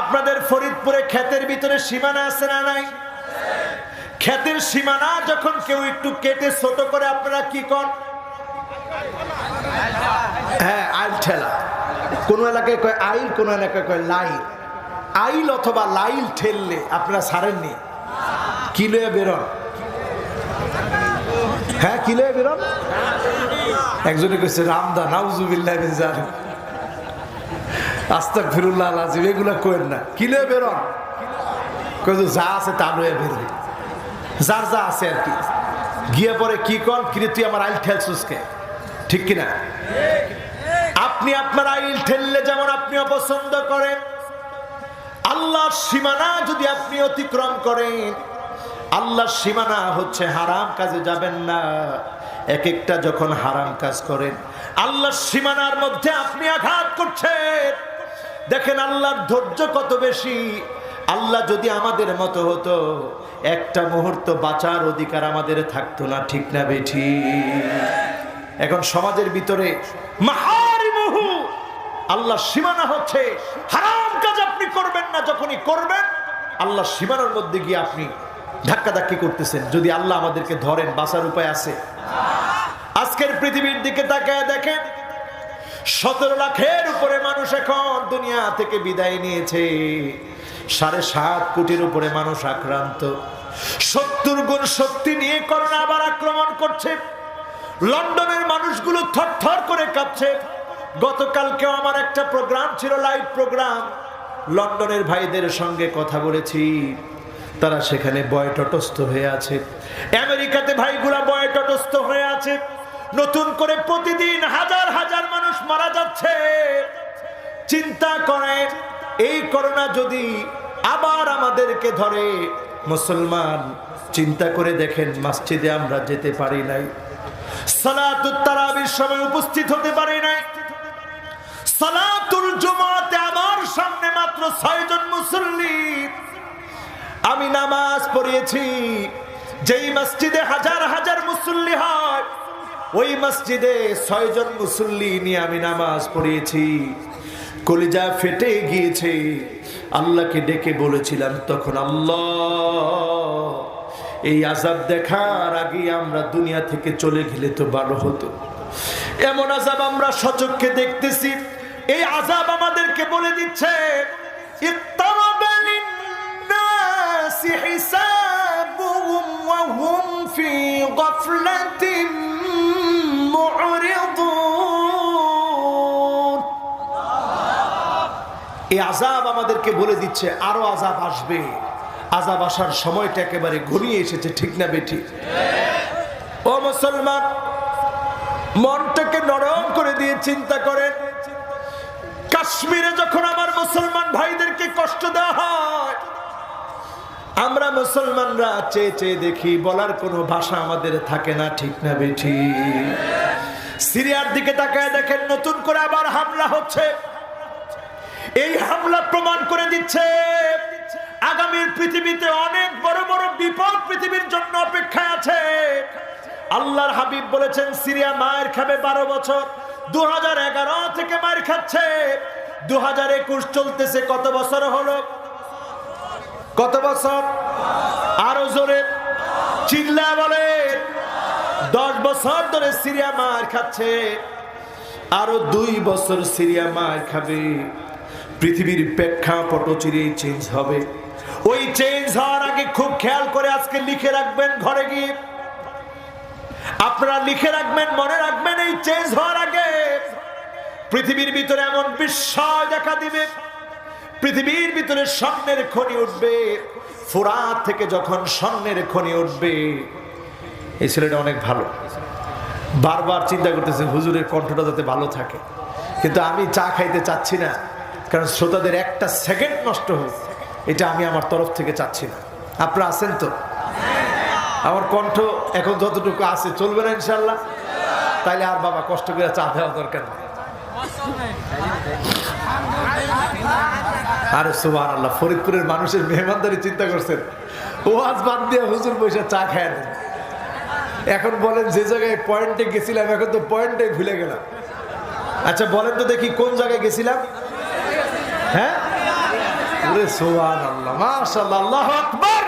S1: আপনাদের ফরিদপুরে ক্ষেতের ভিতরে সীমানা আছে না নাই? ক্ষেতের সীমানা যখন কেউ একটু কেটে ছোট করে, আপনারা কি করেন? হ্যাঁ, আইল ঠেলা। কোন এলাকায় কয় আইল, কোন এলাকায় কয় লাইল। আইল অথবা লাইল ঠেললে আপনারা ছাড়েননি, কি লয়ে বেরোন? হ্যাঁ, কি লয়ে বেরোন? একজনে কইছে রামদা, নাউজুবিল্লাহ মিন যালিক, আস্তাগফিরুল্লাহ আল-আযীম, এগুলা কইেন না। কি লয়ে বেরোন? কইছে যা আছে তা লয়ে বেরোন, যার যা আছে আর কি। গিয়ে পরে কি কন, কিরে তুই আমার আইল ঠেলছিস কে? ঠিক কিনা? আপনি আপনার আইল ঠেললে যেমন আপনি অপছন্দ করেন, আল্লাহর সীমানা যদি আপনি অতিক্রম করেন, আল্লাহর সীমানা হচ্ছে হারাম কাজে যাবেন না। এক একটা যখন হারাম কাজ করেন, আল্লাহর সীমানার মধ্যে আপনি আঘাত করছেন। দেখেন আল্লাহর ধৈর্য কত বেশি। আল্লাহ যদি আমাদের মতো হতো, একটা মুহূর্ত বাঁচার অধিকার আমাদের থাকতো না। ঠিক না বেঠিক? এখন সমাজের ভিতরে মাহারিমুহু, আল্লাহর সীমানা হচ্ছে হারাম কাজ আপনি করবেন না। যখনই করবেন, আল্লাহর সীমানার মধ্যে গিয়ে আপনি ধাক্কাধাক্কি করতেছেন। যদি আল্লাহ আমাদেরকে ধরেন, বাঁচার উপায় আছে? আজকের পৃথিবীর দিকে তাকায় দেখেন, 17 লাখের উপরে মানুষ এখন দুনিয়া থেকে বিদায় নিয়েছে। 7.5 কোটির উপরে মানুষ আক্রান্ত। 70 গুণ শক্তি নিয়ে করোনা আবার আক্রমণ করছে। লন্ডনের মানুষগুলো থরথর করে কাঁপছে। গতকালকেও আমার একটা প্রোগ্রাম ছিল, লাইভ প্রোগ্রাম। লন্ডনের ভাইদের সঙ্গে কথা বলেছি, তারা সেখানে বয়টটস্থ হয়ে আছে। আমেরিকাতে ভাইগুলা বয়টটস্থ হয়ে আছে। নতুন করে প্রতিদিন হাজার হাজার মানুষ মারা যাচ্ছে। চিন্তা করে এই করোনা যদি আবার আমাদেরকে ধরে, মুসলমান চিন্তা করে দেখেন, মসজিদে আমরা যেতে পারি নাই, সালাতুত তারাবির সময় উপস্থিত হতে পারি নাই, সালাতুল জুমাতে আমার সামনে মাত্র 6 জন মুসল্লি। আমি নামাজ পড়িয়েছি যেই মসজিদে হাজার হাজার মুসল্লি হয়, ওই মসজিদে 6 জন মুসল্লি নিয়ে আমি নামাজ পড়িয়েছি। কলিজা ফেটে গিয়েছে। আল্লাহকে ডেকে বলেছিলাম তখন, আল্লাহ এই আযাব দেখার আগে আমরা দুনিয়া থেকে চলে গেলে তো ভালো হতো। এমন আযাব আমরা সচক্ষে দেখতেছি। এই আযাব আমাদেরকে বলে দিচ্ছে, ইত্তারাবা লিন-নাসি হিসাবুহুম ওয়া হুম ফি গাফলাতিন মু'রিদুন। এই আযাব আমাদেরকে বলে দিচ্ছে আরো আযাব আসবে। আযাব আসার সময়টা একেবারে ঘনিয়ে এসেছে, ঠিক না বেটি? ও মুসলমান, মনটাকে নরম করে দিয়ে চিন্তা করেন, কাশ্মীরে যখন আমার মুসলমান ভাইদেরকে কষ্ট দেওয়া হয়, আমরা মুসলমানরা চেয়ে চেয়ে দেখি, বলার কোনো ভাষা আমাদের থাকে না, ঠিক না বেটি? সিরিয়ার দিকে তাকায় দেখেন, নতুন করে আবার হামলা হচ্ছে। এই হামলা প্রমাণ করে দিচ্ছে আগামীর পৃথিবীতে অনেক বড় বড় বিপদ পৃথিবীর জন্য অপেক্ষায় আছে। আল্লাহর হাবিব বলেছেন, সিরিয়া মায়ের খাবে 12 বছর। 2011 থেকে মায়ের খাচ্ছে, 2021 চলতেছে। কত বছর হলো? কত বছর? আরো জোরে চিল্লা বলে। 10 বছর ধরে সিরিয়া মায়ের খাচ্ছে, আরো 2 বছর সিরিয়া মায়ের খাবে। পৃথিবীর প্রেক্ষাপট চিরেই চেঞ্জ হবে। ওই চেঞ্জ হওয়ার আগে খুব খেয়াল করে আজকে লিখে রাখবেন, ঘরে গিয়ে আপনারা লিখে রাখবেন, মনে রাখবেন, এই চেঞ্জ হওয়ার আগে পৃথিবীর ভিতরে এমন বিস্ময় দেখা দিবে, পৃথিবীর ভিতরে স্বর্ণের খনি উঠবে। ফুরাত থেকে যখন স্বর্ণের খনি উঠবে, এই ছেলেটা অনেক ভালো, বারবার চিন্তা করতেছে হুজুরের কণ্ঠটা যাতে ভালো থাকে, কিন্তু আমি চা খাইতে চাচ্ছি না, কারণ শ্রোতাদের একটা সেকেন্ড নষ্ট হোক, এটা আমি আমার তরফ থেকে চাচ্ছি না। আপনারা আছেন তো? আমার কণ্ঠ এখন যতটুকু আছে চলবে না ইনশাল্লাহ? তাইলে আর বাবা কষ্ট করে চা দেওয়া দরকার নেই। আরে সুবহানাল্লাহ, ফরিদপুরের মানুষের মেহমানদারি চিন্তা করছেন, ওয়াজ বাদ দিয়ে হুজুর বসে চা খায় নেন। এখন বলেন যে জায়গায় পয়েন্টে গেছিলাম, এখন তো পয়েন্টে ভুলে গেলাম। আচ্ছা বলেন তো দেখি কোন জায়গায় গেছিলাম? হ্যাঁ, সুবহানাল্লাহ, মাশাআল্লাহ, আল্লাহু আকবার।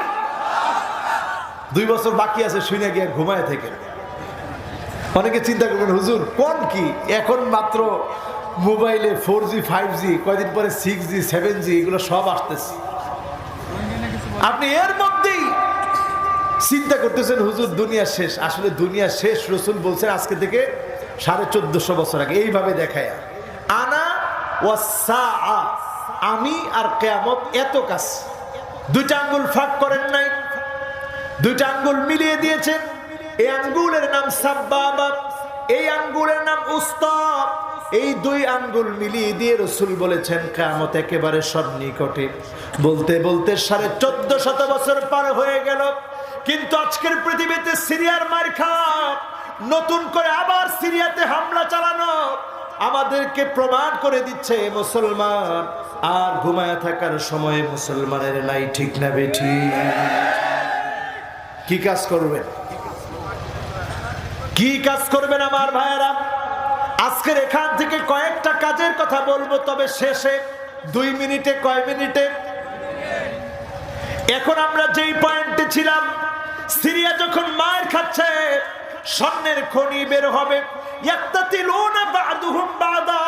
S1: 2 বছর বাকি আছে, শুনে গিয়ে ঘুমায় থেকে। অনেকে চিন্তা করবেন হুজুর কোন কি, এখন মাত্র মোবাইলে 4G 5G, কয়দিন পরে 6G 7G, এগুলো সব আসতেছে। আপনি এর মধ্যেই চিন্তা করতেছেন হুজুর দুনিয়া শেষ। আসলে দুনিয়া শেষ রাসূল বলছেন আজকে থেকে 1450 বছর আগে, এইভাবে দেখায়, আনা ওয়াসসাআ, আমি আর কিয়ামত এত কাছে। 2টা আঙ্গুল ফাঁক করেন নাই, 2টা আঙ্গুল মিলিয়ে দিয়েছেন। এই আঙ্গুলের নাম সাব্বাবা, এই আঙ্গুলের নাম উস্তা। এই 2 আঙ্গুল মিলিয়ে দিয়ে রাসূল বলেছেন কিয়ামত একেবারে সন্নিকটে। বলতে বলতে 1450 বছর পার হয়ে গেল, কিন্তু আজকের পৃথিবীতে সিরিয়ার মারখা, নতুন করে আবার সিরিয়াতে হামলা চালানো আমাদেরকে প্রমাণ করে দিচ্ছে মুসলমান আর ঘুমায় থাকার সময় মুসলমানের নাই, ঠিক না বেঠি? কি কাজ করবেন? কি কাজ করবেন আমার ভাইয়েরা? আজকের এখান থেকে কয়েকটা কাজের কথা বলবো, তবে শেষে 2 মিনিটে, কয় মিনিটে? এখন আমরা যেই পয়েন্টে ছিলাম, সিরিয়া যখন মার খাচ্ছে, স্বর্ণের খনি বের হবে, ইয়াক্তাতিলুনা বা'দুহুম বা'দা,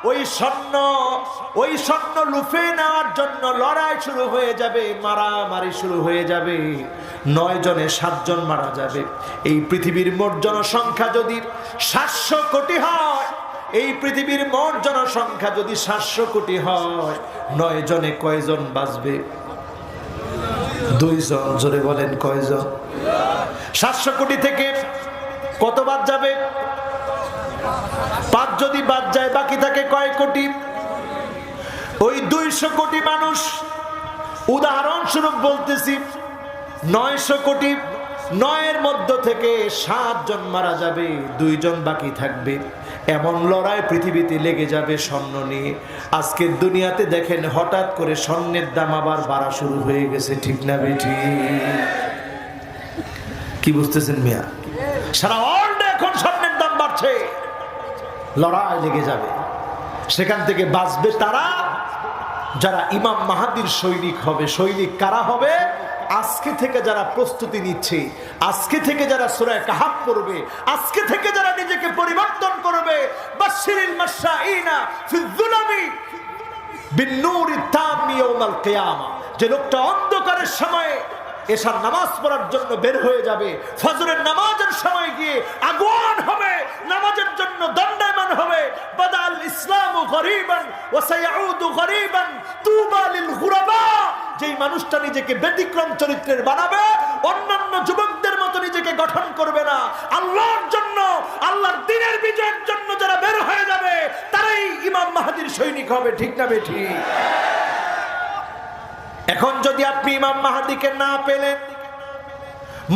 S1: ওই স্বর্ণ লুফে নেওয়ার জন্য লড়াই শুরু হয়ে যাবে, মারামারি শুরু হয়ে যাবে। 9 জনে 7 জন মারা যাবে। এই পৃথিবীর মোট জনসংখ্যা যদি 700 কোটি হয়, এই পৃথিবীর মোট জনসংখ্যা যদি 700 কোটি হয়, 9 জনে কয়জন বাঁচবে? 2 জন। জোরে বলেন কয়জন? 700 কোটি থেকে কত বাদ যাবে? 5 যদি বাদ যায়, বাকি থাকে কয় কোটি? 200 কোটি মানুষ, উদাহরণস্বরূপ বলতেছি 900 কোটি, 9 মধ্য থেকে 7 জন মারা যাবে, 2 জন বাকি থাকবে। এমন লড়াই পৃথিবীতে লেগে যাবে স্বর্ণ নিয়ে। আজকের দুনিয়াতে দেখেন হঠাৎ করে স্বর্ণের দাম আবার বাড়া শুরু হয়ে গেছে, ঠিক না বেঠি? কি বুঝতেছেন মিয়া? সারা ওয়ার্ল্ডে এখন স্বর্ণের দাম বাড়ছে, লড়াই লেগে যাবে। সেখান থেকে বাঁচবে তারা যারা ইমাম মাহাদির সৈনিক হবে। সৈনিক কারা হবে? আজকে থেকে যারা প্রস্তুতি নিচ্ছে, আজকে থেকে যারা সূরা কাহাফ পড়বে, আজকে থেকে যারা নিজেকে পরিবর্তন করবে। বাশশিরিল মাশাঈনা ফিয-যুলামি বিন-নূরি তাম্মি ইয়াউমাল কিয়ামা। যে লোকটা অন্ধকারের সময়ে এশার নামাজ পড়ার জন্য বের হয়ে যাবে, ফজরের নামাজের সময় গিয়ে আগুয়ান হবে, নামাজের জন্য দণ্ডায়মান হবে। বাদাল ইসলামু গরীবান ওয়া সায়াউদু গরীবান তুবা লিল গুরাবা। যেই মানুষটা নিজেকে ব্যতিক্রম চরিত্রের বানাবে, অন্যান্য যুবকদের মতো নিজেকে গঠন করবে না, আল্লাহর জন্য, আল্লাহর দ্বীনের বিজয়ের জন্য যারা বের হয়ে যাবে, তারাই ইমাম মাহদীর সৈনিক হবে, ঠিক না বেঠিক? এখন যদি আপনি ইমাম মাহদীকে না পেলেন,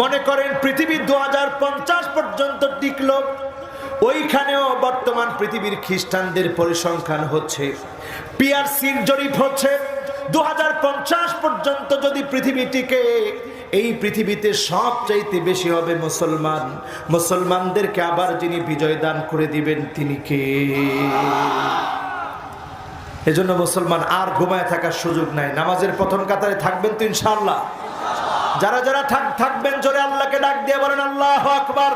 S1: মনে করেন পৃথিবী 2050 পর্যন্ত টিকল, ওইখানেও বর্তমান পৃথিবীর খ্রিস্টানদের পরিসংখ্যান হচ্ছে, পিআরসির জরিপ হচ্ছে 2050 পর্যন্ত যদি পৃথিবী টিকে, এই পৃথিবীতে সবচাইতে বেশি হবে মুসলমান। মুসলমানদেরকে আবার যিনি বিজয় দান করে দিবেন তিনি কে? এজন্য মুসলমান আর ঘুমায় থাকার সুযোগ নাই। নামাজের প্রথম কাতারে থাকবেন তো ইনশাআল্লাহ? যারা যারা থাকবেন জোরে আল্লাহকে ডাক দিয়ে বলেন আল্লাহু আকবার।